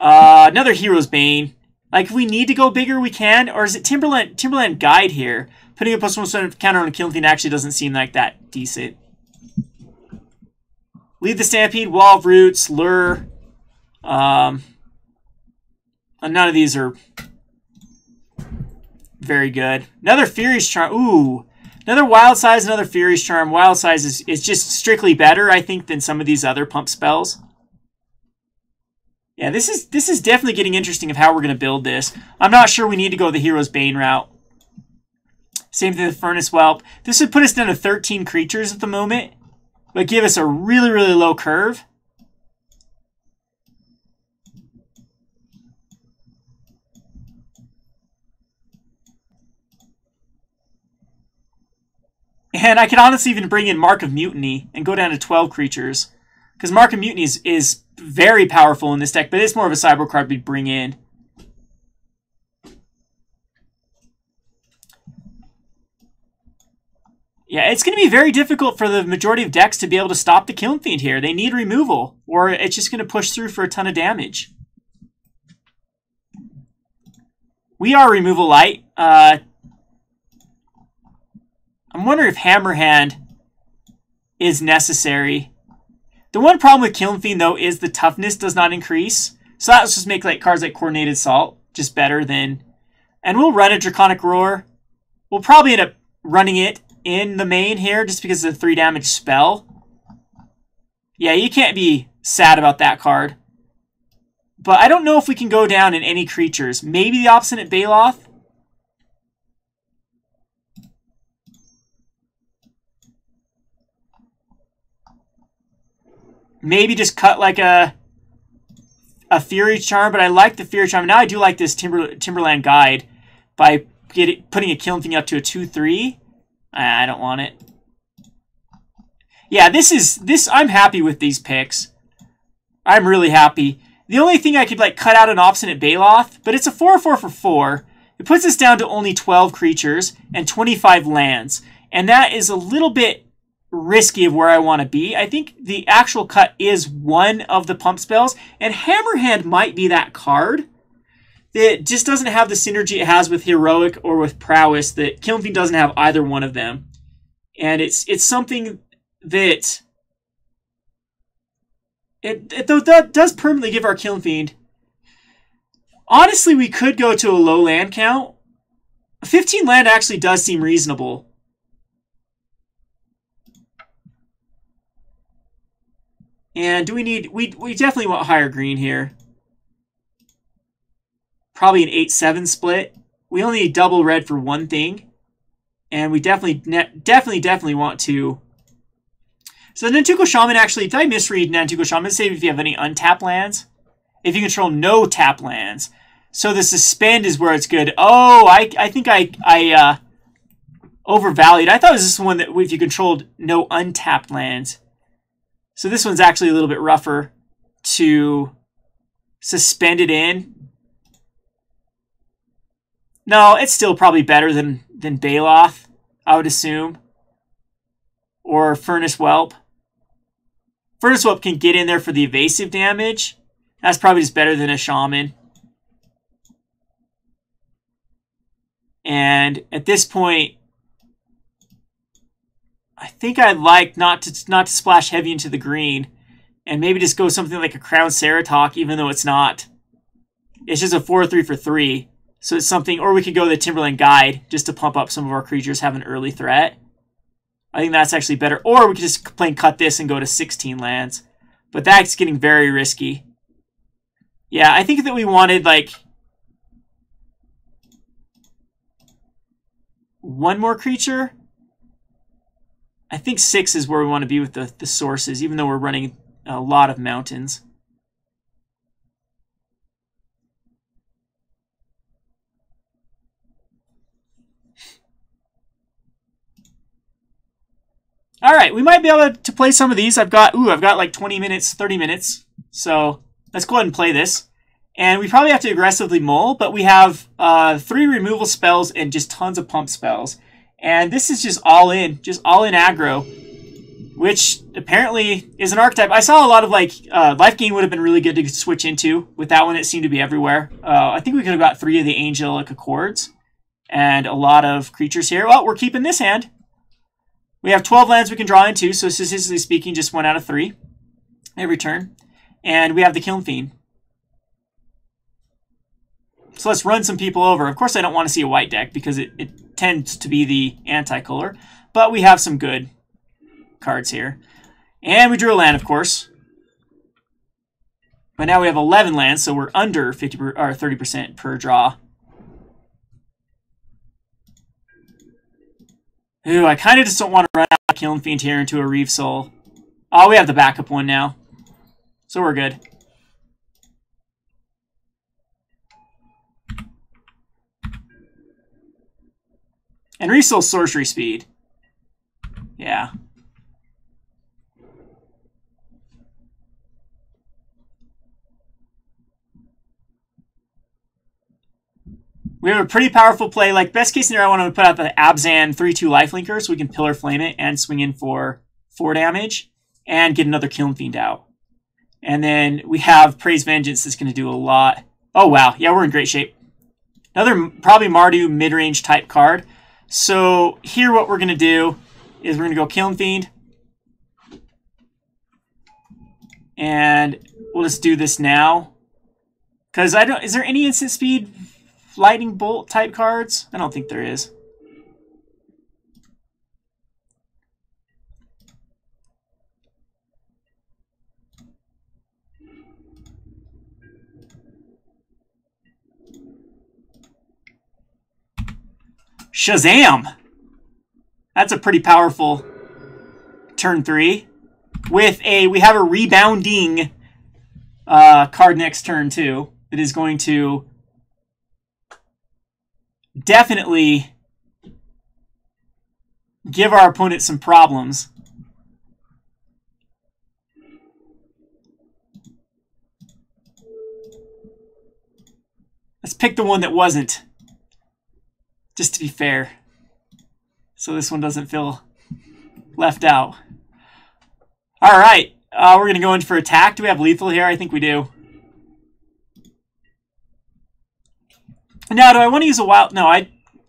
Another Hero's Bane. Like, if we need to go bigger, we can. Or is it Timberland Guide here? Putting a +1 counter on a Killing Fiend actually doesn't seem like that decent. Lead the Stampede, Wall of Roots, Lure. None of these are very good. Another Fury's Charm. Ooh. Another Wild Size, another Fury's Charm. Wild Size is just strictly better, I think, than some of these other pump spells. Yeah, this is definitely getting interesting of how we're going to build this. I'm not sure we need to go the Hero's Bane route. Same thing with Furnace Whelp. This would put us down to 13 creatures at the moment, but give us a really, really low curve. And I could honestly even bring in Mark of Mutiny and go down to 12 creatures. Because Mark of Mutiny is very powerful in this deck, but it's more of a sideboard card we'd bring in. Yeah, it's going to be very difficult for the majority of decks to be able to stop the Killing Fiend here. They need removal, or it's just going to push through for a ton of damage. We are removal light. I'm wondering if Hammerhand is necessary. The one problem with Killing Fiend, though, is the toughness does not increase. So that will just make like cards like Coordinated Assault just better than... And we'll run a Draconic Roar. We'll probably end up running it in the main here just because of the 3 damage spell. Yeah, you can't be sad about that card. But I don't know if we can go down in any creatures. Maybe the Obstinate Baloth. Maybe just cut like a Fury Charm, but I like the Fury Charm. Now I do like this Timberland Guide by putting a Killing Fiend up to a 2/3. I don't want it. Yeah, I'm happy with these picks. I'm really happy. The only thing I could like cut out an Obstinate Baloth, but it's a 4/4 for 4. It puts us down to only 12 creatures and 25 lands. And that is a little bit risky of where I want to be. I think the actual cut is one of the pump spells, and Hammerhand might be that card that just doesn't have the synergy it has with Heroic or with Prowess, that Killing Fiend doesn't have either one of them. And it's something that it does permanently give our Killing Fiend. Honestly, we could go to a low land count. 15 land actually does seem reasonable. And do we need... We definitely want higher green here. Probably an 8-7 split. We only need double red for one thing. And we definitely want to... So Nantuko Shaman actually... Did I misread Nantuko Shaman? Say if you have any untapped lands. If you control no tap lands. So the Suspend is where it's good. Oh, I think I overvalued. I thought it was this one that if you controlled no untapped lands. So this one's actually a little bit rougher to suspend it in. No, it's still probably better than Baloth, I would assume. Or Furnace Whelp. Furnace Whelp can get in there for the evasive damage. That's probably just better than a Shaman. And at this point, I think I'd like not to splash heavy into the green, and maybe just go something like a Crown Ceratok, even though it's not. It's just a 4/3 for 3, so it's something. Or we could go the Timberland Guide just to pump up some of our creatures, have an early threat. I think that's actually better. Or we could just plain cut this and go to 16 lands, but that's getting very risky. Yeah, I think that we wanted like one more creature. I think 6 is where we want to be with the sources, even though we're running a lot of mountains. All right, we might be able to play some of these. I've got like 20 minutes, 30 minutes. So let's go ahead and play this. And we probably have to aggressively mull, but we have 3 removal spells and just tons of pump spells. And this is just all in aggro. which apparently is an archetype. I saw a lot of like life gain would have been really good to switch into. With that one, it seemed to be everywhere. I think we could have got 3 of the angelic accords and a lot of creatures here. Well, we're keeping this hand. We have 12 lands we can draw into, so statistically speaking, just 1 out of 3 every turn. And we have the Kiln Fiend. So let's run some people over. Of course, I don't want to see a white deck because it tends to be the anti-color. But we have some good cards here. And we drew a land, of course. But now we have 11 lands, so we're under 50 or 30% per draw. Ooh, I kind of just don't want to run out of Kiln Fiend here into a Reeve Soul. Oh, we have the backup one now. So we're good. And Reeve Soul's sorcery speed. Yeah. We have a pretty powerful play. Like, best case scenario, I want to put out the Abzan 3/2 lifelinker so we can Pillar Flame it and swing in for 4 damage and get another Kiln Fiend out. And then we have Praise Vengeance that's going to do a lot. Oh, wow. Yeah, we're in great shape. Another probably Mardu mid-range type card. So here what we're going to do is we're going to go Kiln Fiend. And we'll just do this now. Because I don't... Is there any instant speed lightning bolt type cards? I don't think there is. Shazam! That's a pretty powerful turn 3. With a, we have a rebounding card next turn too. That is going to definitely give our opponent some problems. Let's pick the one that wasn't. Just to be fair. So this one doesn't feel left out. Alright. We're going to go in for attack. Do we have lethal here? I think we do. Now, do I want to use a wild... No,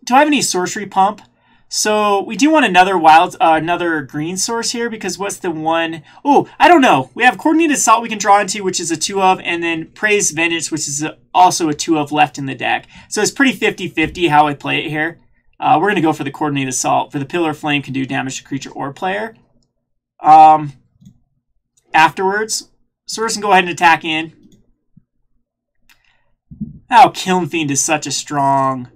do I have any sorcery pump? So we do want another green source here, because what's the one... Oh, I don't know. We have Coordinated Assault we can draw into, which is a 2 of, and then Praise Vengeance, which is also a 2 of left in the deck. So it's pretty 50-50 how I play it here. We're going to go for the Coordinated Assault. For the Pillar of Flame, can do damage to creature or player. Afterwards, Source can go ahead and attack in. Oh, Kiln Fiend is such a strong...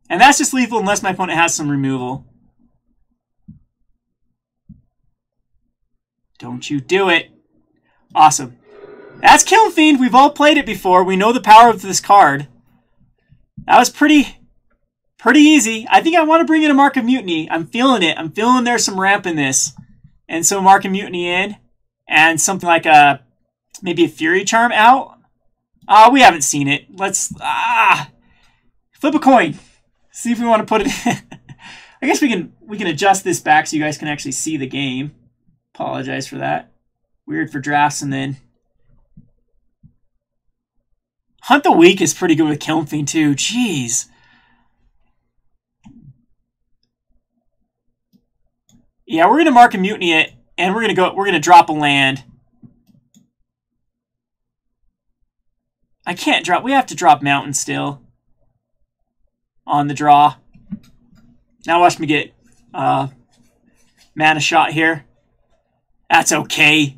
And that's just lethal unless my opponent has some removal. Don't you do it. Awesome. That's Kiln Fiend. We've all played it before. We know the power of this card. That was pretty easy. I think I want to bring in a Mark of Mutiny. I'm feeling it. I'm feeling there's some ramp in this. And so Mark of Mutiny in. And something like maybe a Fury Charm out. We haven't seen it. Let's flip a coin. See if we want to put it in. I guess we can adjust this back so you guys can actually see the game. Apologize for that. Weird for drafts. And then Hunt the Weak is pretty good with Kiln Fiend too. Jeez. Yeah, we're gonna Mark and Mutiny it, and we're gonna drop a land. I can't drop. We have to drop Mountain still on the draw. Now watch me get mana shot here. That's okay.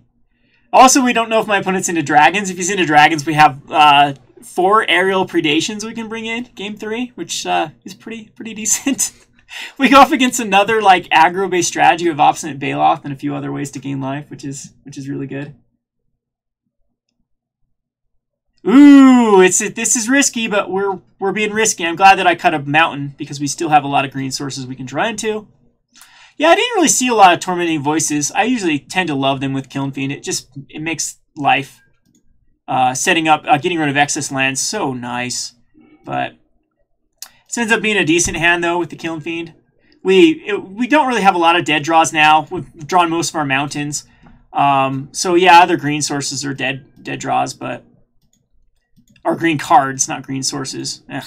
Also, we don't know if my opponent's into dragons. If he's into dragons, we have 4 aerial predations we can bring in game 3, which is pretty decent. We go up against another like aggro-based strategy of Obstinate Baloth and a few other ways to gain life, which is really good. Ooh, this is risky, but we're being risky. I'm glad that I cut a mountain because we still have a lot of green sources we can draw into. Yeah, I didn't really see a lot of Tormenting Voices. I usually tend to love them with Kiln Fiend. It makes life setting up, getting rid of excess land. So nice. But this ends up being a decent hand, though, with the Kiln Fiend. We don't really have a lot of dead draws now. We've drawn most of our mountains. So, yeah, other green sources are dead draws, but... Or green cards, not green sources. Ugh,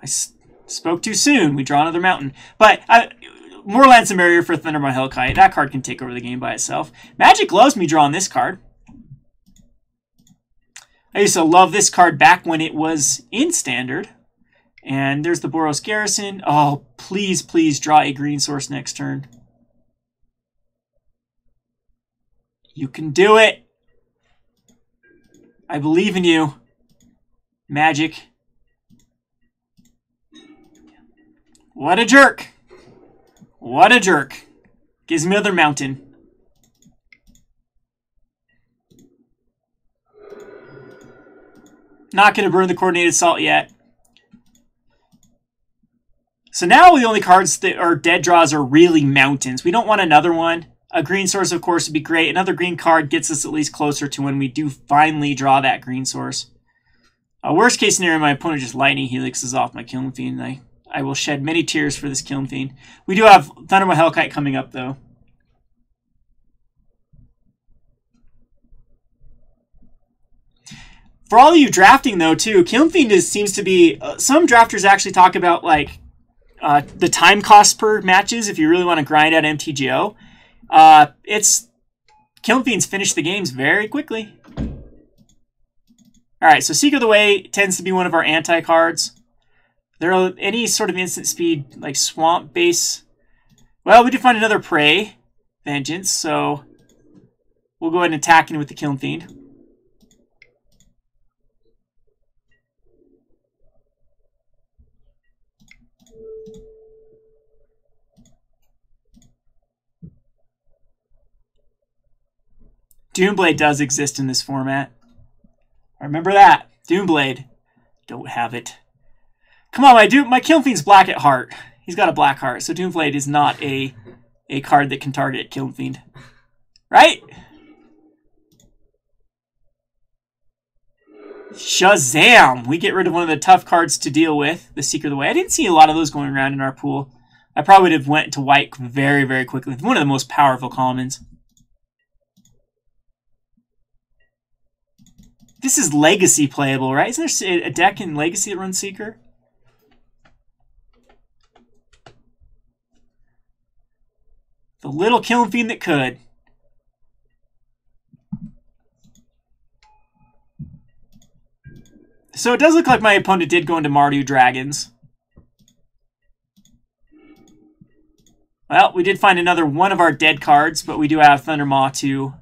I spoke too soon. We draw another mountain. But more lands the merrier for Thundermaw Hellkite. That card can take over the game by itself. Magic loves me drawing this card. I used to love this card back when it was in Standard. And there's the Boros Garrison. Oh, please, please draw a green source next turn. You can do it. I believe in you. Magic. What a jerk. What a jerk. Gives me another mountain. Not going to burn the Coordinated Assault yet. So now the only cards that are dead draws are really mountains. We don't want another one. A green source, of course, would be great. Another green card gets us at least closer to when we do finally draw that green source. Worst case scenario, my opponent just Lightning Helixes off my Kiln Fiend. I will shed many tears for this Kiln Fiend. We do have Thundermaw Hellkite coming up, though. For all of you drafting, though, too, Kiln Fiend seems to be... some drafters actually talk about, like, the time cost per matches if you really want to grind out MTGO. Kiln Fiends finish the games very quickly. Alright, so Seeker of the Way tends to be one of our anti-cards. There are any sort of instant speed, like Swamp base. Well, we did find another Prey Vengeance, so we'll go ahead and attack in with the Kiln Fiend. Doomblade does exist in this format. Remember that. Doomblade. Don't have it. Come on, my Kiln Fiend's black at heart. He's got a black heart, so Doomblade is not a card that can target Kiln Fiend. Right? Shazam! We get rid of one of the tough cards to deal with, the Seeker of the Way. I didn't see a lot of those going around in our pool. I probably would have went to white very, very quickly. It's one of the most powerful commons. This is Legacy playable, right? Isn't there a deck in Legacy that runs Seeker? The little Kiln Fiend that could. So it does look like my opponent did go into Mardu Dragons. Well, we did find another one of our dead cards, but we do have Thundermaw to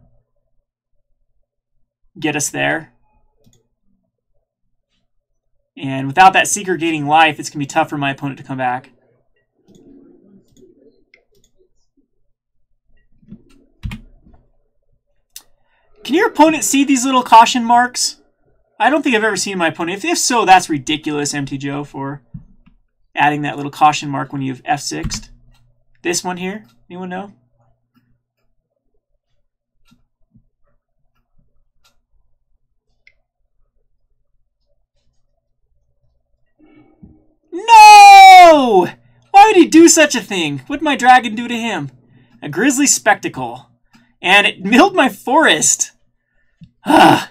get us there. And without that Seeker gaining life, it's going to be tough for my opponent to come back. Can your opponent see these little caution marks? I don't think I've ever seen my opponent. If so, that's ridiculous, MTGO, for adding that little caution mark when you've F6'd. This one here, anyone know? No! Why would he do such a thing? What did my dragon do to him? A Grisly Spectacle. And it milled my forest. And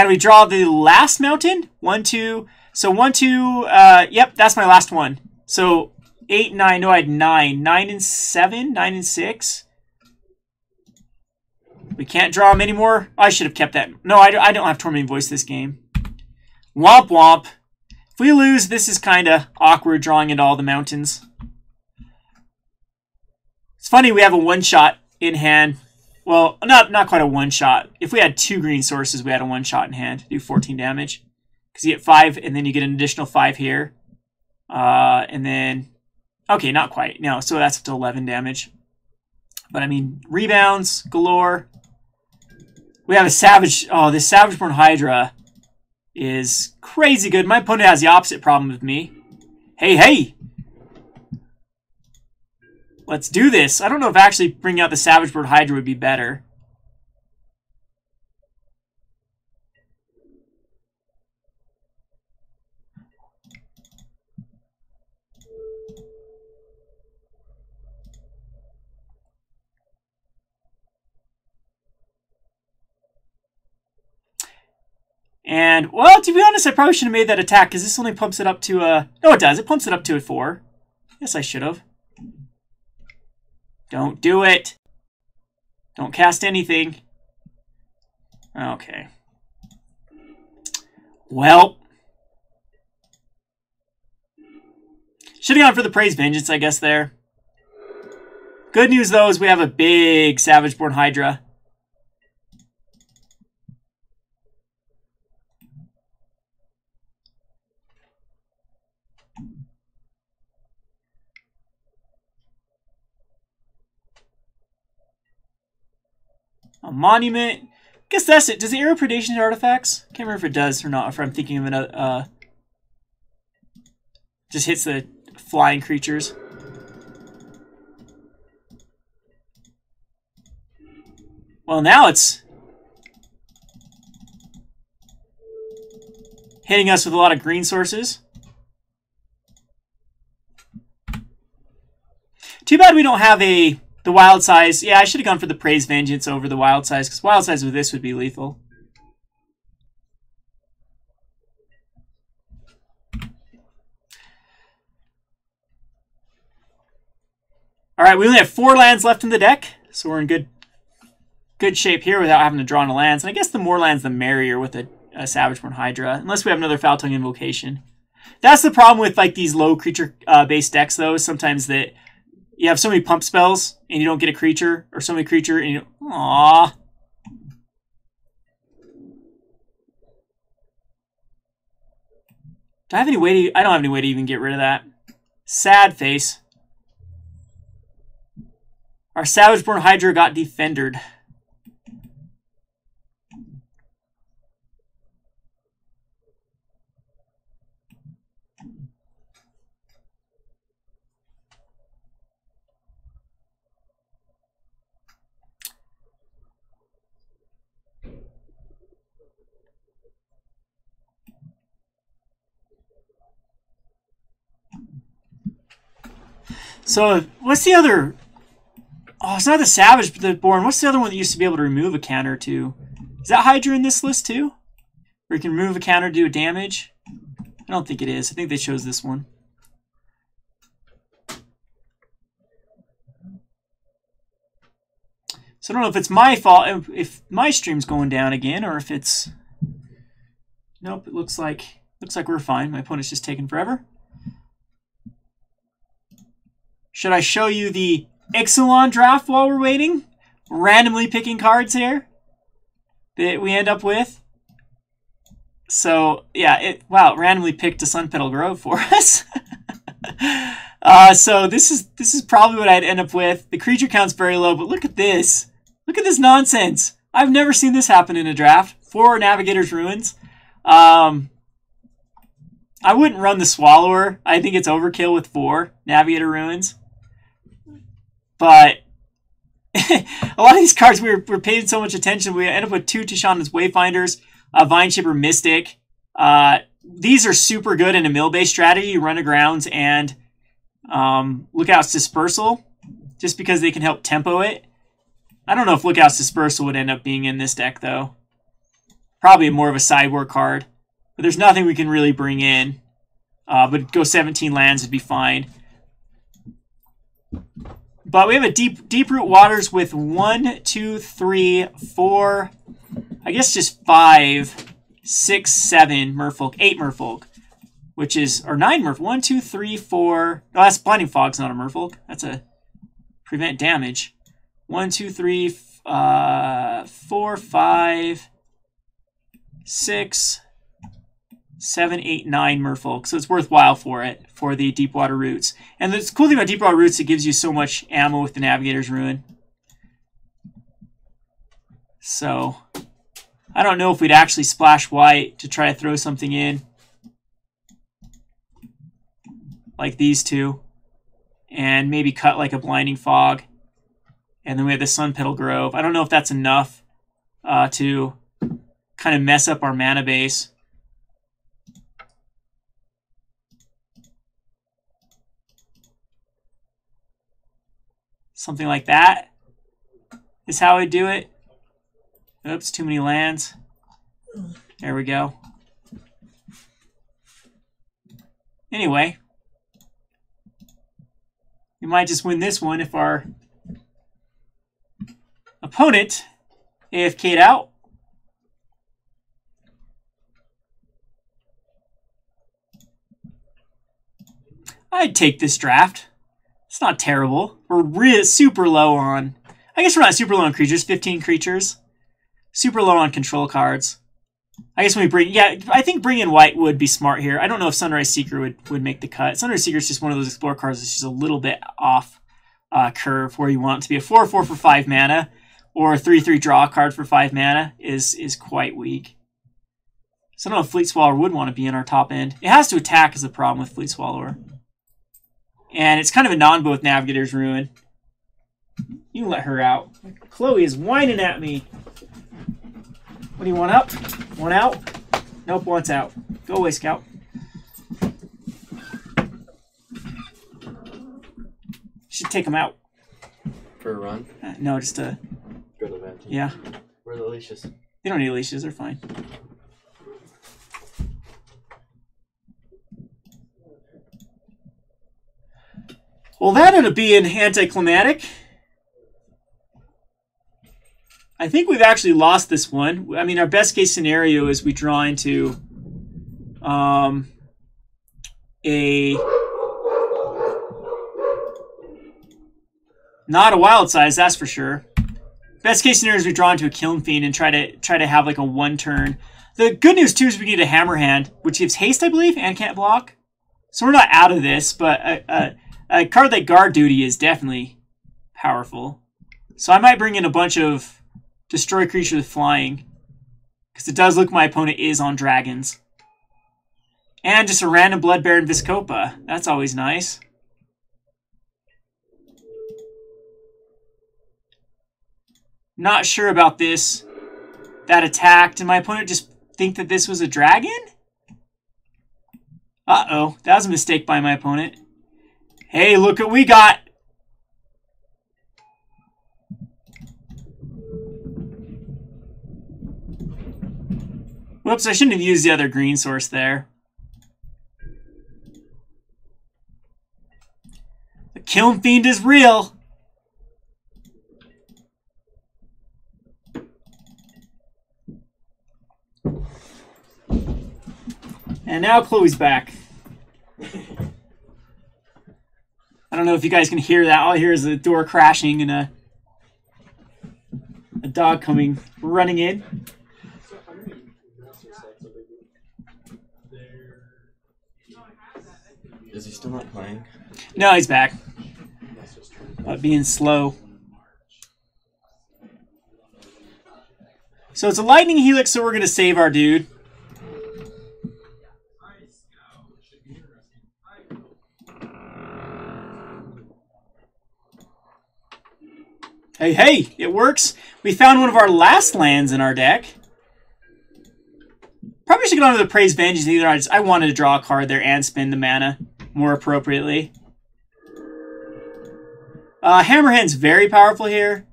we draw the last mountain. 1, 2. So 1, 2. Yep, that's my last one. So 8, 9. No, I had 9. 9 and 7. 9 and 6. We can't draw them anymore. I should have kept that. No, I don't have Tormenting Voice this game. Womp womp. If we lose, this is kind of awkward drawing into all the mountains. It's funny we have a one-shot in hand. Well, not quite a one-shot. If we had 2 green sources, we had a one-shot in hand. Do 14 damage. Because you get 5, and then you get an additional 5 here. And then... Okay, not quite. No, so that's up to 11 damage. But, I mean, rebounds galore. We have a Savage... Oh, this Savageborn Hydra is crazy good. My opponent has the opposite problem with me. Hey, hey! Let's do this. I don't know if actually bringing out the Savageborn Hydra would be better. And, well, to be honest, I probably should have made that attack, because this only pumps it up to a... No, it does. It pumps it up to a 4. Yes, I should have. Don't do it. Don't cast anything. Okay. Well. Should have gone for the Praise Vengeance, I guess, there. Good news, though, is we have a big Savage-born Hydra. A monument. Guess that's it. Does it arrow predation artifacts? Can't remember if it does or not. If I'm thinking of another, just hits the flying creatures. Well, now it's hitting us with a lot of green sources. Too bad we don't have the wild size. Yeah, I should have gone for the Praise Vengeance over the wild size, because wild size with this would be lethal. All right, we only have 4 lands left in the deck, so we're in good shape here without having to draw into lands. And I guess the more lands, the merrier with a Savage-born Hydra, unless we have another Foul Tongue Invocation. That's the problem with like these low creature-based decks, though. Sometimes that you have so many pump spells and you don't get a creature, or so many creature and you don't... Aww. Do I have any way to... I don't have any way to even get rid of that. Sad face. Our Savage-born Hydra got defendered. So, what's the other... Oh, it's not the Savage, but the Born. What's the other one that used to be able to remove a counter to? Is that Hydra in this list too? Where you can remove a counter to do damage? I don't think it is. I think they chose this one. So I don't know if it's my fault, if my stream's going down again, or if it's... Nope, it looks like we're fine. My opponent's just taking forever. Should I show you the Ixalan draft while we're waiting? Randomly picking cards here that we end up with. So, yeah, wow, randomly picked a Sun Petal Grove for us. So this is probably what I'd end up with. The creature count's very low, but look at this. Look at this nonsense. I've never seen this happen in a draft. 4 Navigator's Ruins. I wouldn't run the Swallower. I think it's overkill with 4 Navigator Ruins. But a lot of these cards we're paying so much attention. We end up with 2 Tishana's Wayfinders, a Vineshipper Mystic. These are super good in a mill-based strategy. You run agrounds and Lookout's Dispersal, just because they can help tempo it. I don't know if Lookout's Dispersal would end up being in this deck, though. Probably more of a sideboard card. But there's nothing we can really bring in. But go 17 lands would be fine. But we have a deep root waters with 1, 2, 3, 4, I guess just 5, 6, 7 merfolk, 8 merfolk, which is, or 9 merfolk. 1, 2, 3, 4. No, that's Blinding Fog's not a merfolk. That's a prevent damage. 1, 2, 3, 4, 5, 6, 7, 8, 9 merfolk. So it's worthwhile for it, for the Deepwater Roots. And the cool thing about Deepwater Roots, it gives you so much ammo with the Navigator's Ruin. So I don't know if we'd actually splash white to try to throw something in. Like these two. And maybe cut like a Blinding Fog. And then we have the Sun Petal Grove. I don't know if that's enough to kind of mess up our mana base. Something like that is how I do it. Oops, too many lands. There we go. Anyway, we might just win this one if our opponent AFK'd out. I'd take this draft. It's not terrible. We're super low on... I guess we're not super low on creatures. 15 creatures. Super low on control cards. I guess when we bring... Yeah, I think bringing white would be smart here. I don't know if Sunrise Seeker would make the cut. Sunrise Seeker is just one of those Explorer cards that's just a little bit off curve, where you want it to be a 4/4 for 5 mana, or a 3/3 draw card for 5 mana is quite weak. So I don't know if Fleet Swallower would want to be in our top end. It has to attack is the problem with Fleet Swallower. And it's kind of a non-bo with Navigator's Ruin. You can let her out. Chloe is whining at me. What do you want up? One out? Nope, one's out. Go away, Scout. Should take him out. For a run? No, just to... Go to the vent. Yeah. Where are the leashes? They don't need leashes, they're fine. Well, that ended up being anticlimactic. I think we've actually lost this one. I mean, our best case scenario is we draw into not a wild size, that's for sure. Best case scenario is we draw into a Kiln Fiend and try to have like a 1-turn. The good news too is we need a Hammer Hand, which gives haste, I believe, and can't block. So we're not out of this, but a card like Guard Duty is definitely powerful. So I might bring in a bunch of destroy creatures with flying, because it does look my opponent is on dragons. And just a random Blood Baron Viscopa. That's always nice. Not sure about this. That attack. Did my opponent just think that this was a dragon? Uh-oh. That was a mistake by my opponent. Hey, look what we got. Whoops, I shouldn't have used the other green source there. The Kiln Fiend is real. And now Chloe's back. I don't know if you guys can hear that. All I hear is a door crashing and a dog coming, running in. Is he still not playing? No, he's back. Being slow. So it's a Lightning Helix, so we're going to save our dude. Hey, hey, it works. We found one of our last lands in our deck. Probably should get on to the Praise Vengeance either. I wanted to draw a card there and spend the mana more appropriately. Hammerhand's very powerful here.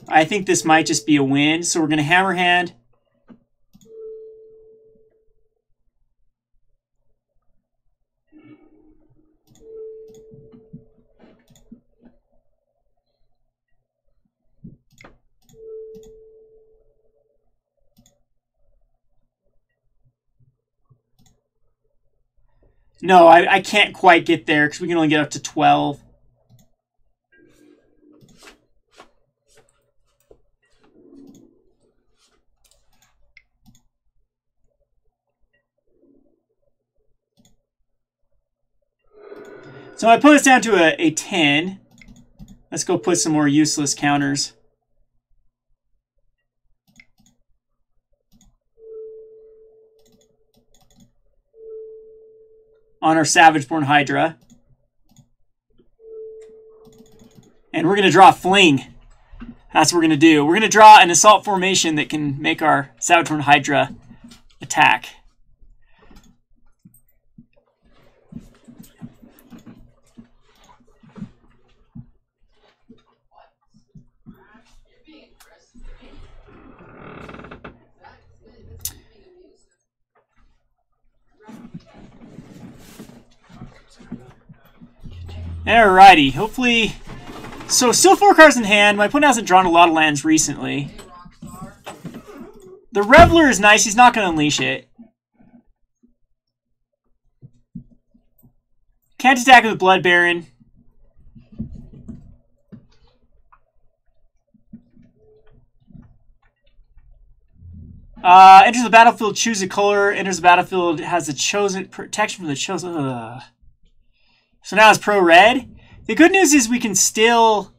I think this might just be a win. So we're going to Hammerhand. No, I can't quite get there because we can only get up to 12. So my opponent's down to a 10. Let's go put some more useless counters. On our Savageborn Hydra. And we're going to draw Fling. That's what we're going to do. We're going to draw an assault formation that can make our Savageborn Hydra attack. Alrighty, hopefully... So, still 4 cards in hand. My opponent hasn't drawn a lot of lands recently. The Reveler is nice. He's not going to unleash it. Can't attack with Blood Baron. Enters the battlefield, choose a color. Enters the battlefield, has a chosen protection from the chosen. Ugh. So now it's pro red. The good news is we can still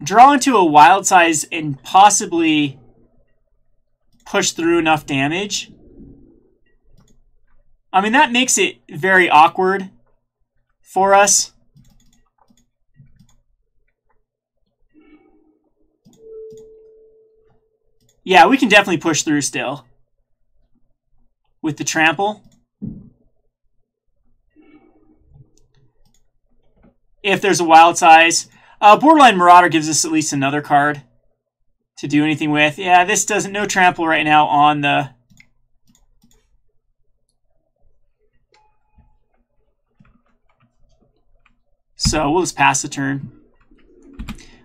draw into a wild size and possibly push through enough damage. I mean, that makes it very awkward for us. Yeah, we can definitely push through still with the trample. If there's a wild size. Borderline Marauder gives us at least another card to do anything with. Yeah, this doesn't, no trample right now on the... So we'll just pass the turn.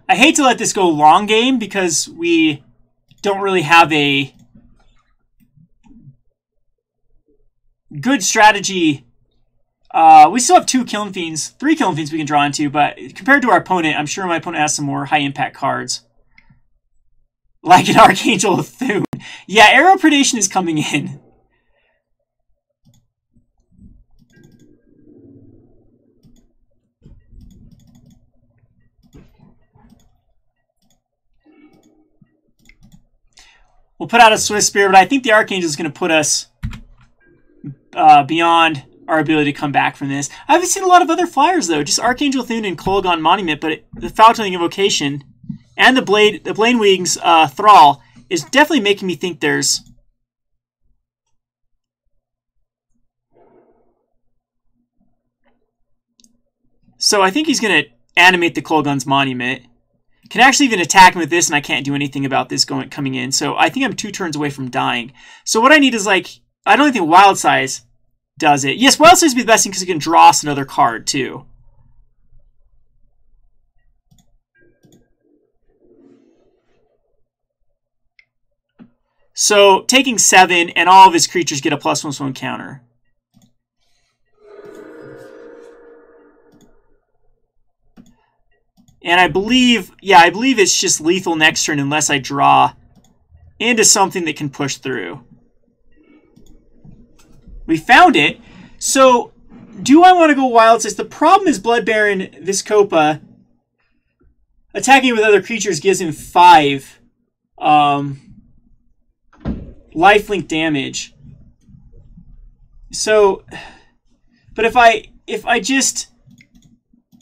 I hate to let this go long game because we don't really have a good strategy. We still have 2 Kiln Fiends, 3 Kiln Fiends we can draw into, but compared to our opponent, I'm sure my opponent has some more high-impact cards. Like an Archangel of Thune. Yeah, Arrow Predation is coming in. We'll put out a Swift Spear, but I think the Archangel is going to put us beyond our ability to come back from this. I haven't seen a lot of other flyers, though. Just Archangel Thune and Kolaghan Monument, but the Fountain Invocation and the Blanewing's Thrall is definitely making me think there's... So I think he's going to animate the Kolaghan's Monument. Can actually even attack him with this, and I can't do anything about this coming in. So I think I'm 2 turns away from dying. So what I need is, like, I don't think Wild Size does it. Yes, Wild Size would be the best thing because it can draw us another card, too. So taking 7, and all of his creatures get a +1/+1 counter. And I believe, yeah, I believe it's just lethal next turn unless I draw into something that can push through. We found it. So, do I want to go Wild Size? The problem is Blood Baron Viscopa attacking with other creatures gives him 5 lifelink damage. So, but if I just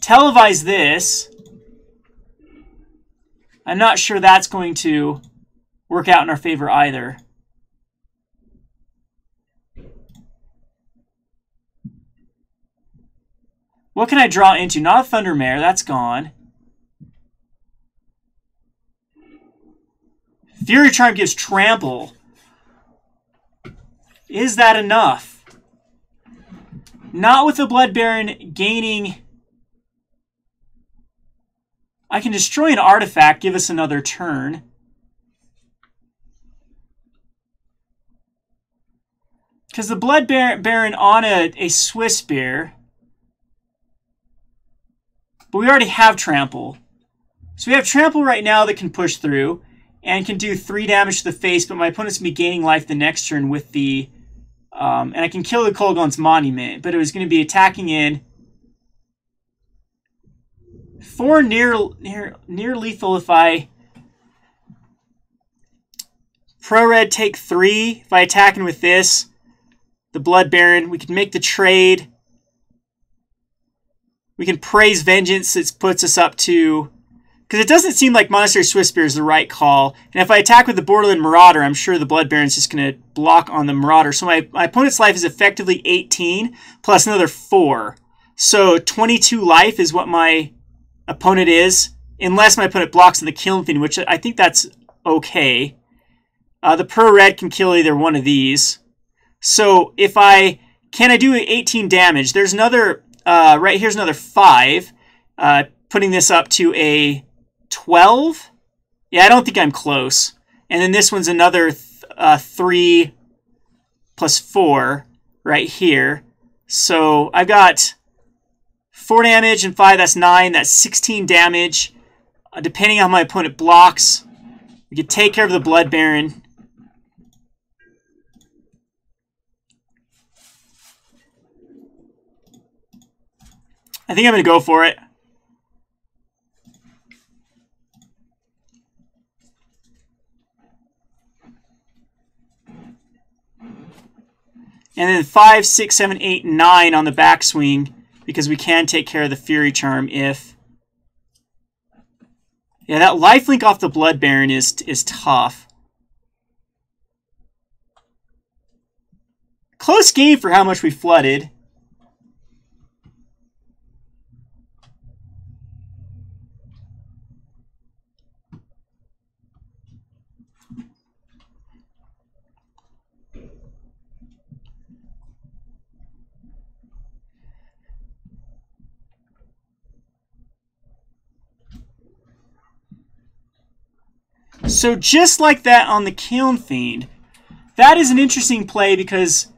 televise this, I'm not sure that's going to work out in our favor either. What can I draw into? Not a Thundermare. That's gone. Fury Charm gives Trample. Is that enough? Not with the Blood Baron gaining... I can destroy an artifact, give us another turn. Because the Blood Baron on a Swiss Spear. But we already have Trample. So we have Trample right now that can push through. And can do 3 damage to the face, but my opponent's going to be gaining life the next turn with the... and I can kill the Kolaghan's Monument, but it was going to be attacking in... 4 near lethal if I pro red take 3. If I attack him with this, the Blood Baron, we can make the trade. We can praise Vengeance. It puts us up to, because it doesn't seem like Monastery Swift Spear is the right call. And if I attack with the Borderland Marauder, I'm sure the Blood Baron's just going to block on the Marauder. So my opponent's life is effectively 18 plus another 4. So 22 life is what my opponent is, unless my opponent blocks on the Kiln Fiend, which I think that's okay. The Pro Red can kill either one of these. So if can I do 18 damage? There's another right here's another 5. Putting this up to a 12. Yeah, I don't think I'm close. And then this one's another 3 plus 4 right here. So I've got 4 damage and 5, that's 9. That's 16 damage. Depending on how my opponent blocks, we can take care of the Blood Baron. I think I'm going to go for it. And then 5, 6, 7, 8, 9 on the backswing, because we can take care of the Fury Charm if... Yeah, that lifelink off the Blood Baron is tough. Close game for how much we flooded. So just like that on the Kiln Fiend, that is an interesting play because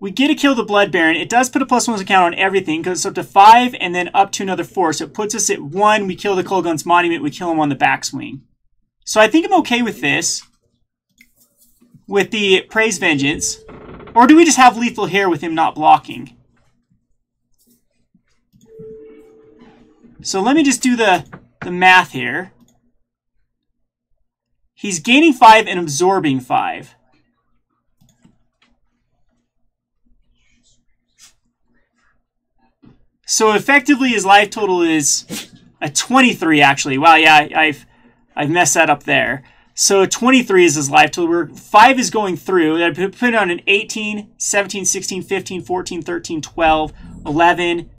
we get to kill the Blood Baron. It does put a +1 count on everything, goes up to 5 and then up to another 4. So it puts us at 1. We kill the Kolgun's Monument. We kill him on the backswing. So I think I'm okay with this, with the Praise Vengeance. Or do we just have lethal here with him not blocking? So let me just do the math here. He's gaining 5 and absorbing 5. So effectively his life total is a 23 actually. Wow, yeah, I've messed that up there. So 23 is his life total. Where 5 is going through. I put it on an 18, 17, 16, 15, 14, 13, 12, 11,